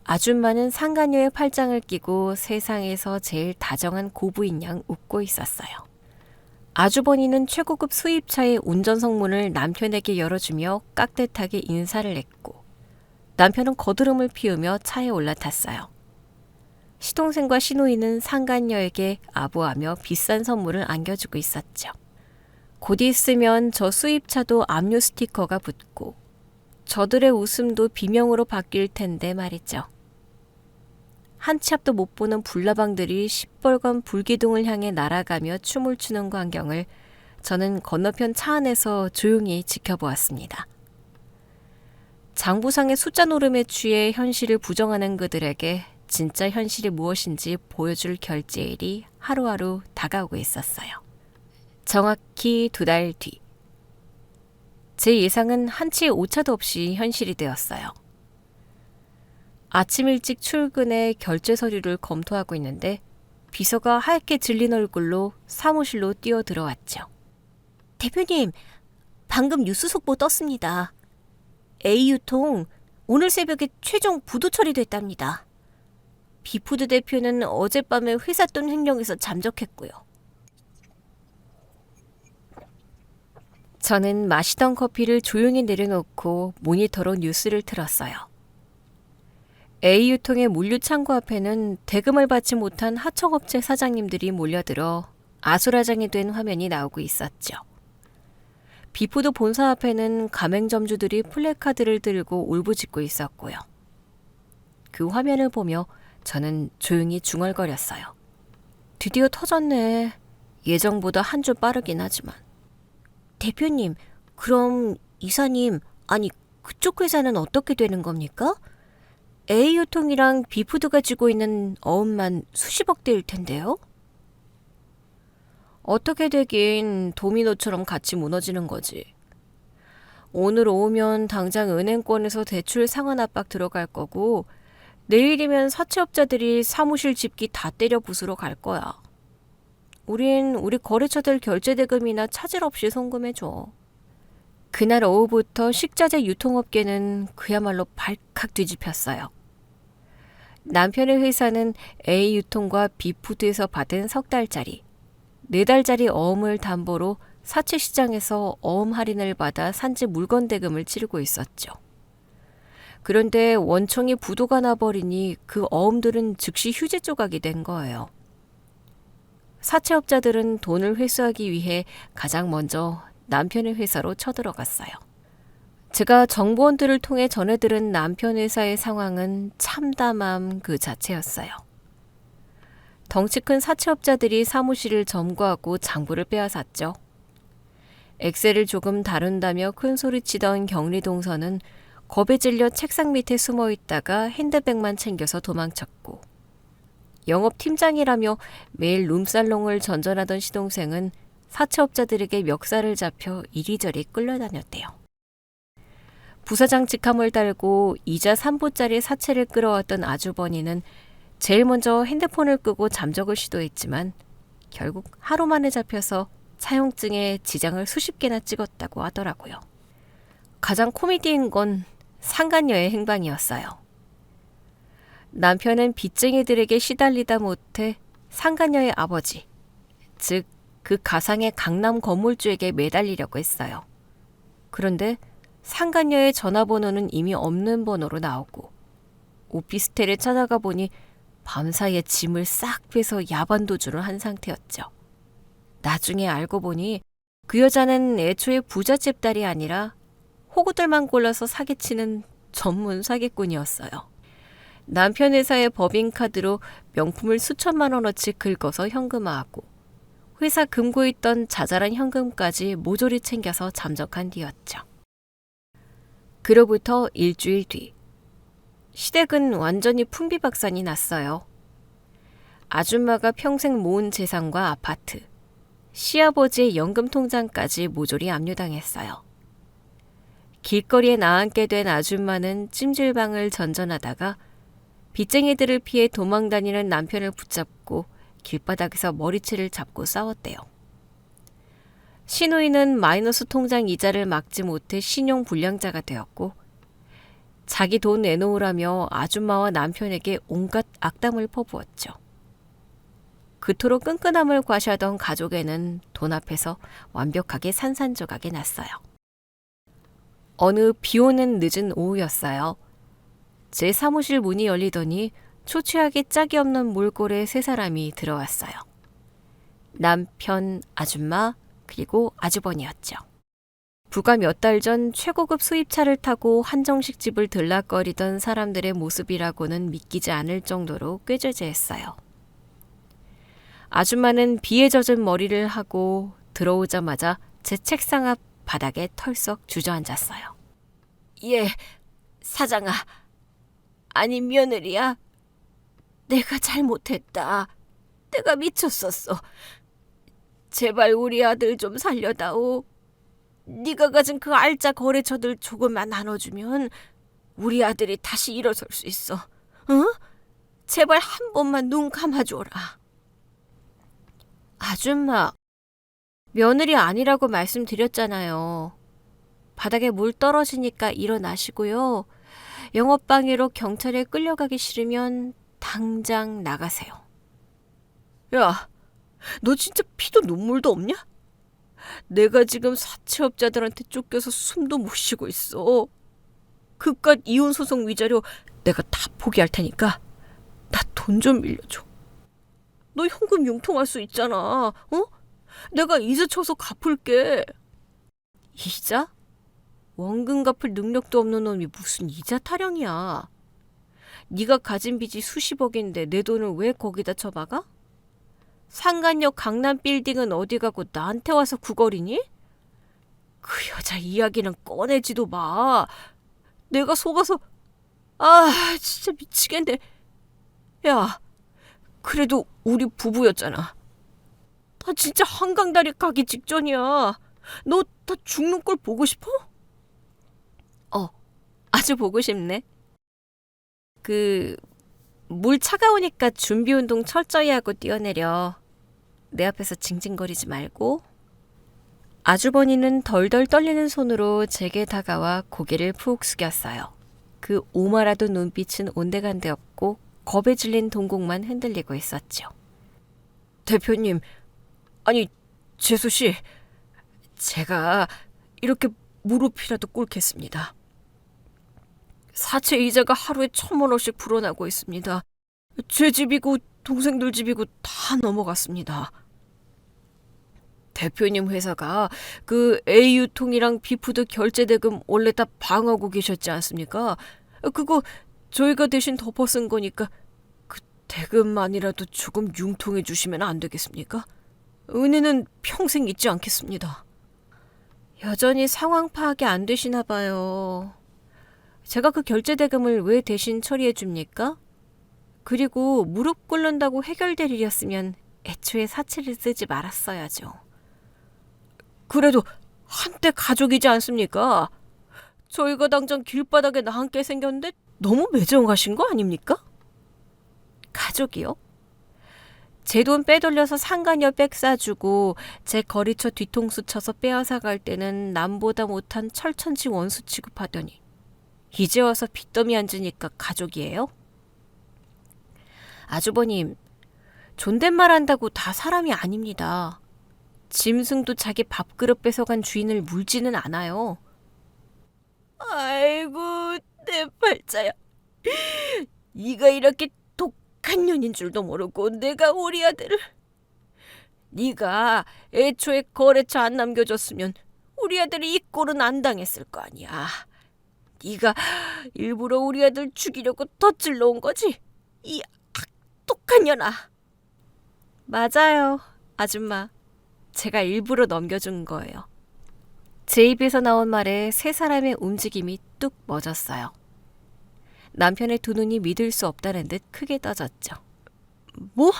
[SPEAKER 1] 아줌마는 상간녀의 팔짱을 끼고 세상에서 제일 다정한 고부인 양 웃고 있었어요. 아주버니는 최고급 수입차의 운전석 문을 남편에게 열어주며 깍듯하게 인사를 했고, 남편은 거드름을 피우며 차에 올라탔어요. 시동생과 시누이는 상간녀에게 아부하며 비싼 선물을 안겨주고 있었죠. 곧 있으면 저 수입차도 압류 스티커가 붙고 저들의 웃음도 비명으로 바뀔 텐데 말이죠. 한 치 앞도 못 보는 불나방들이 시뻘건 불기둥을 향해 날아가며 춤을 추는 광경을 저는 건너편 차 안에서 조용히 지켜보았습니다. 장부상의 숫자 노름에 취해 현실을 부정하는 그들에게 진짜 현실이 무엇인지 보여줄 결제일이 하루하루 다가오고 있었어요. 정확히 2달 뒤. 제 예상은 한치의 오차도 없이 현실이 되었어요. 아침 일찍 출근해 결제 서류를 검토하고 있는데 비서가 하얗게 질린 얼굴로 사무실로 뛰어들어왔죠.
[SPEAKER 2] 대표님, 방금 뉴스 속보 떴습니다. A유통 오늘 새벽에 최종 부도 처리됐답니다. 비푸드 대표는 어젯밤에 회사 돈 횡령에서 잠적했고요.
[SPEAKER 1] 저는 마시던 커피를 조용히 내려놓고 모니터로 뉴스를 틀었어요. A유통의 물류창고 앞에는 대금을 받지 못한 하청업체 사장님들이 몰려들어 아수라장이 된 화면이 나오고 있었죠. 비푸드 본사 앞에는 가맹점주들이 플래카드를 들고 울부짖고 있었고요. 그 화면을 보며 저는 조용히 중얼거렸어요. 드디어 터졌네. 예정보다 한 주 빠르긴 하지만.
[SPEAKER 2] 대표님, 그럼 이사님, 아니 그쪽 회사는 어떻게 되는 겁니까? A유통이랑 비푸드가 쥐고 있는 어음만 수십억 대일 텐데요?
[SPEAKER 1] 어떻게 되긴 도미노처럼 같이 무너지는 거지. 오늘 오면 당장 은행권에서 대출 상환 압박 들어갈 거고, 내일이면 사채업자들이 사무실 집기 다 때려 부수러 갈 거야. 우린 우리 거래처들 결제대금이나 차질 없이 송금해줘. 그날 오후부터 식자재 유통업계는 그야말로 발칵 뒤집혔어요. 남편의 회사는 A유통과 B푸드에서 받은 3달짜리, 4달짜리 어음을 담보로 사채 시장에서 어음 할인을 받아 산지 물건 대금을 치르고 있었죠. 그런데 원청이 부도가 나버리니 그 어음들은 즉시 휴지 조각이 된 거예요. 사채업자들은 돈을 회수하기 위해 가장 먼저 남편의 회사로 쳐들어갔어요. 제가 정보원들을 통해 전해 들은 남편 회사의 상황은 참담함 그 자체였어요. 덩치 큰 사채업자들이 사무실을 점거하고 장부를 빼앗았죠. 엑셀을 조금 다룬다며 큰 소리치던 경리동서는 겁에 질려 책상 밑에 숨어 있다가 핸드백만 챙겨서 도망쳤고, 영업팀장이라며 매일 룸살롱을 전전하던 시동생은 사채업자들에게 멱살을 잡혀 이리저리 끌려다녔대요. 부사장 직함을 달고 이자 3부짜리 사채를 끌어왔던 아주버니는 제일 먼저 핸드폰을 끄고 잠적을 시도했지만 결국 하루 만에 잡혀서 차용증에 지장을 수십 개나 찍었다고 하더라고요. 가장 코미디인 건 상간녀의 행방이었어요. 남편은 빚쟁이들에게 시달리다 못해 상간녀의 아버지, 즉 그 가상의 강남 건물주에게 매달리려고 했어요. 그런데 상간녀의 전화번호는 이미 없는 번호로 나오고 오피스텔에 찾아가 보니 밤사이에 짐을 싹 빼서 야반도주를 한 상태였죠. 나중에 알고 보니 그 여자는 애초에 부잣집 딸이 아니라 호구들만 골라서 사기치는 전문 사기꾼이었어요. 남편 회사의 법인카드로 명품을 수천만 원어치 긁어서 현금화하고 회사 금고에 있던 자잘한 현금까지 모조리 챙겨서 잠적한 뒤였죠. 그로부터 일주일 뒤, 시댁은 완전히 풍비박산이 났어요. 아줌마가 평생 모은 재산과 아파트, 시아버지의 연금 통장까지 모조리 압류당했어요. 길거리에 나앉게 된 아줌마는 찜질방을 전전하다가 빚쟁이들을 피해 도망다니는 남편을 붙잡고 길바닥에서 머리채를 잡고 싸웠대요. 시누이는 마이너스 통장 이자를 막지 못해 신용불량자가 되었고 자기 돈 내놓으라며 아줌마와 남편에게 온갖 악담을 퍼부었죠. 그토록 끈끈함을 과시하던 가족에는 돈 앞에서 완벽하게 산산조각이 났어요. 어느 비오는 늦은 오후였어요. 제 사무실 문이 열리더니 초췌하게 짝이 없는 몰골에 세 사람이 들어왔어요. 남편, 아줌마, 그리고 아주버니였죠. 불과 몇 달 전 최고급 수입차를 타고 한정식 집을 들락거리던 사람들의 모습이라고는 믿기지 않을 정도로 꾀죄죄했어요. 아줌마는 비에 젖은 머리를 하고 들어오자마자 제 책상 앞 바닥에 털썩 주저앉았어요.
[SPEAKER 2] 예, 사장아. 아니, 며느리야. 내가 잘못했다. 내가 미쳤었어. 제발 우리 아들 좀 살려다오. 네가 가진 그 알짜 거래처들 조금만 나눠주면 우리 아들이 다시 일어설 수 있어. 응? 제발 한 번만 눈 감아줘라.
[SPEAKER 1] 아줌마, 며느리 아니라고 말씀드렸잖아요. 바닥에 물 떨어지니까 일어나시고요. 영업방해로 경찰에 끌려가기 싫으면 당장 나가세요.
[SPEAKER 2] 야, 너 진짜 피도 눈물도 없냐? 내가 지금 사채업자들한테 쫓겨서 숨도 못 쉬고 있어. 그깟 이혼소송 위자료 내가 다 포기할 테니까 나 돈 좀 빌려줘. 너 현금 융통할 수 있잖아. 어? 내가 이자 쳐서 갚을게.
[SPEAKER 1] 이자? 원금 갚을 능력도 없는 놈이 무슨 이자 타령이야. 네가 가진 빚이 수십억인데 내 돈을 왜 거기다 쳐박아? 상간역 강남 빌딩은 어디 가고 나한테 와서 구걸이니?
[SPEAKER 2] 그 여자 이야기는 꺼내지도 마. 내가 속아서 진짜 미치겠네. 야, 그래도 우리 부부였잖아. 나 진짜 한강다리 가기 직전이야. 너 다 죽는 꼴 보고 싶어?
[SPEAKER 1] 아주 보고 싶네. 물 차가우니까 준비운동 철저히 하고 뛰어내려. 내 앞에서 징징거리지 말고. 아주버니는 덜덜 떨리는 손으로 제게 다가와 고개를 푹 숙였어요. 그 오마라던 눈빛은 온데간데 없고 겁에 질린 동공만 흔들리고 있었죠.
[SPEAKER 2] 대표님, 아니 재수 씨, 제가 이렇게 무릎이라도 꿇겠습니다. 사채 이자가 하루에 1,000만 원씩 불어나고 있습니다. 제 집이고 동생들 집이고 다 넘어갔습니다. 대표님 회사가 그 A유통이랑 비푸드 결제대금 원래 다 방어하고 계셨지 않습니까? 그거 저희가 대신 덮어 쓴 거니까 그 대금만이라도 조금 융통해 주시면 안 되겠습니까? 은혜는 평생 잊지 않겠습니다.
[SPEAKER 1] 여전히 상황 파악이 안 되시나 봐요. 제가 그 결제대금을 왜 대신 처리해 줍니까? 그리고 무릎 꿇는다고 해결될 일이었으면 애초에 사채를 쓰지 말았어야죠.
[SPEAKER 2] 그래도 한때 가족이지 않습니까? 저희가 당장 길바닥에 나앉게 생겼는데 너무 매정하신 거 아닙니까?
[SPEAKER 1] 가족이요? 제 돈 빼돌려서 상간녀 백 사주고 제 거리처 뒤통수 쳐서 빼앗아 갈 때는 남보다 못한 철천지 원수 취급하더니 이제 와서 빚더미 앉으니까 가족이에요? 아주버님, 존댓말 한다고 다 사람이 아닙니다. 짐승도 자기 밥그릇 뺏어간 주인을 물지는 않아요. 아이고, 내 팔자야. 네가 이렇게 독한 년인 줄도 모르고 내가 우리 아들을. 네가 애초에 거래처 안 남겨줬으면 우리 아들이 이 꼴은 안 당했을 거 아니야. 네가 일부러 우리 아들 죽이려고 덧질러 온 거지? 이 악독한 년아. 맞아요, 아줌마. 제가 일부러 넘겨준 거예요. 제 입에서 나온 말에 세 사람의 움직임이 뚝 멎었어요. 남편의 두 눈이 믿을 수 없다는 듯 크게 떠졌죠. 뭐?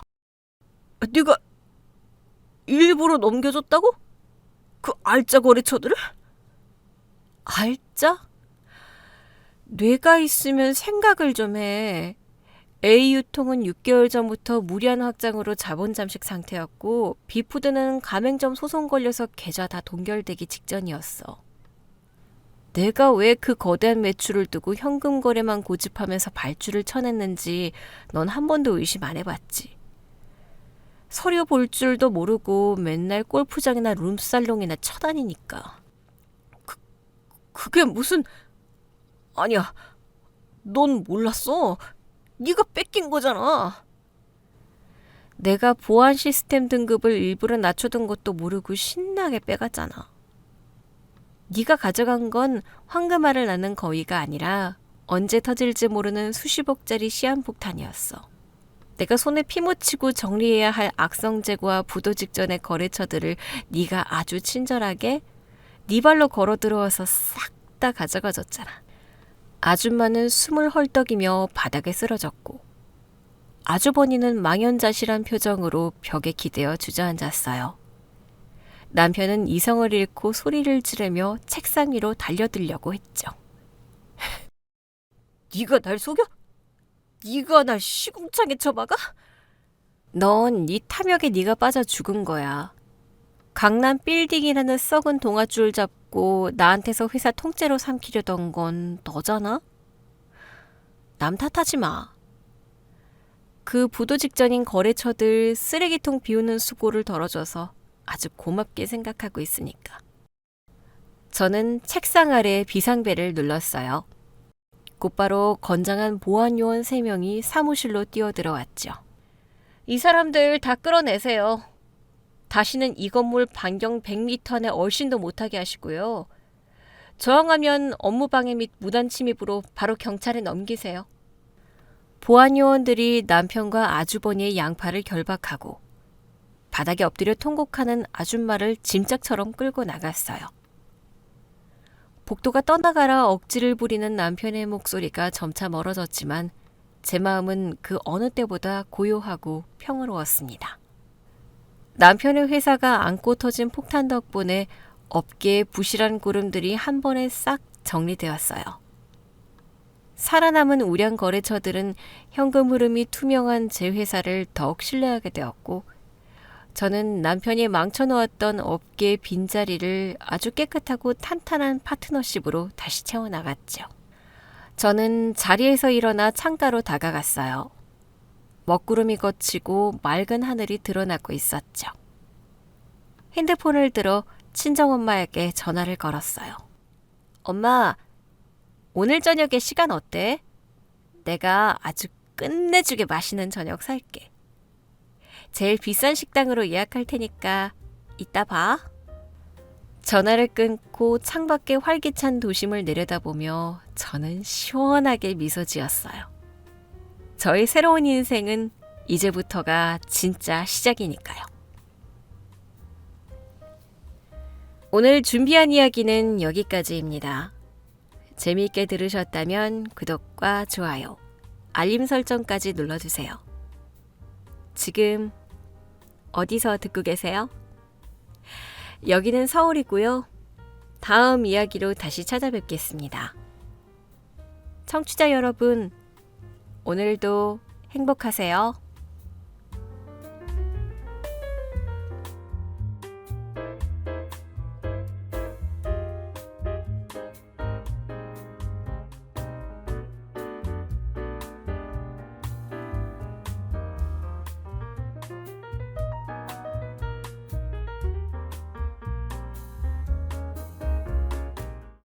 [SPEAKER 1] 네가 일부러 넘겨줬다고? 그 알짜 거래처들을? 알짜? 뇌가 있으면 생각을 좀 해. A유통은 6개월 전부터 무리한 확장으로 자본 잠식 상태였고 B푸드는 가맹점 소송 걸려서 계좌 다 동결되기 직전이었어. 내가 왜 그 거대한 매출을 두고 현금 거래만 고집하면서 발주를 쳐냈는지 넌 한 번도 의심 안 해봤지. 서류 볼 줄도 모르고 맨날 골프장이나 룸살롱이나 쳐다니니까. 그게 무슨... 아니야, 넌 몰랐어. 네가 뺏긴 거잖아. 내가 보안 시스템 등급을 일부러 낮춰둔 것도 모르고 신나게 빼갔잖아. 네가 가져간 건 황금알을 낳는 거위가 아니라 언제 터질지 모르는 수십억짜리 시한폭탄이었어. 내가 손에 피 묻히고 정리해야 할 악성 재고와 부도 직전의 거래처들을 네가 아주 친절하게 네 발로 걸어 들어와서 싹 다 가져가줬잖아. 아줌마는 숨을 헐떡이며 바닥에 쓰러졌고 아주버니는 망연자실한 표정으로 벽에 기대어 주저앉았어요. 남편은 이성을 잃고 소리를 지르며 책상 위로 달려들려고 했죠. 네가 날 속여? 네가 날 시궁창에 쳐박아? 넌 네 탐욕에 네가 빠져 죽은 거야. 강남 빌딩이라는 썩은 동아줄 잡고 나한테서 회사 통째로 삼키려던 건 너잖아? 남 탓하지 마. 그 부도 직전인 거래처들 쓰레기통 비우는 수고를 덜어줘서 아주 고맙게 생각하고 있으니까. 저는 책상 아래 비상벨을 눌렀어요. 곧바로 건장한 보안요원 3명이 사무실로 뛰어들어왔죠. 이 사람들 다 끌어내세요. 다시는 이 건물 반경 100m 안에 얼씬도 못하게 하시고요. 저항하면 업무방해 및 무단 침입으로 바로 경찰에 넘기세요. 보안요원들이 남편과 아주버니의 양팔을 결박하고 바닥에 엎드려 통곡하는 아줌마를 짐짝처럼 끌고 나갔어요. 복도가 떠나가라 억지를 부리는 남편의 목소리가 점차 멀어졌지만 제 마음은 그 어느 때보다 고요하고 평화로웠습니다. 남편의 회사가 안고 터진 폭탄 덕분에 업계의 부실한 구름들이 한 번에 싹 정리되었어요. 살아남은 우량 거래처들은 현금 흐름이 투명한 제 회사를 더욱 신뢰하게 되었고 저는 남편이 망쳐놓았던 업계의 빈자리를 아주 깨끗하고 탄탄한 파트너십으로 다시 채워나갔죠. 저는 자리에서 일어나 창가로 다가갔어요. 먹구름이 걷히고 맑은 하늘이 드러나고 있었죠. 핸드폰을 들어 친정엄마에게 전화를 걸었어요. 엄마, 오늘 저녁에 시간 어때? 내가 아주 끝내주게 맛있는 저녁 살게. 제일 비싼 식당으로 예약할 테니까 이따 봐. 전화를 끊고 창밖에 활기찬 도심을 내려다보며 저는 시원하게 미소 지었어요. 저의 새로운 인생은 이제부터가 진짜 시작이니까요. 오늘 준비한 이야기는 여기까지입니다. 재미있게 들으셨다면 구독과 좋아요, 알림 설정까지 눌러주세요. 지금 어디서 듣고 계세요? 여기는 서울이고요. 다음 이야기로 다시 찾아뵙겠습니다. 청취자 여러분, 오늘도 행복하세요.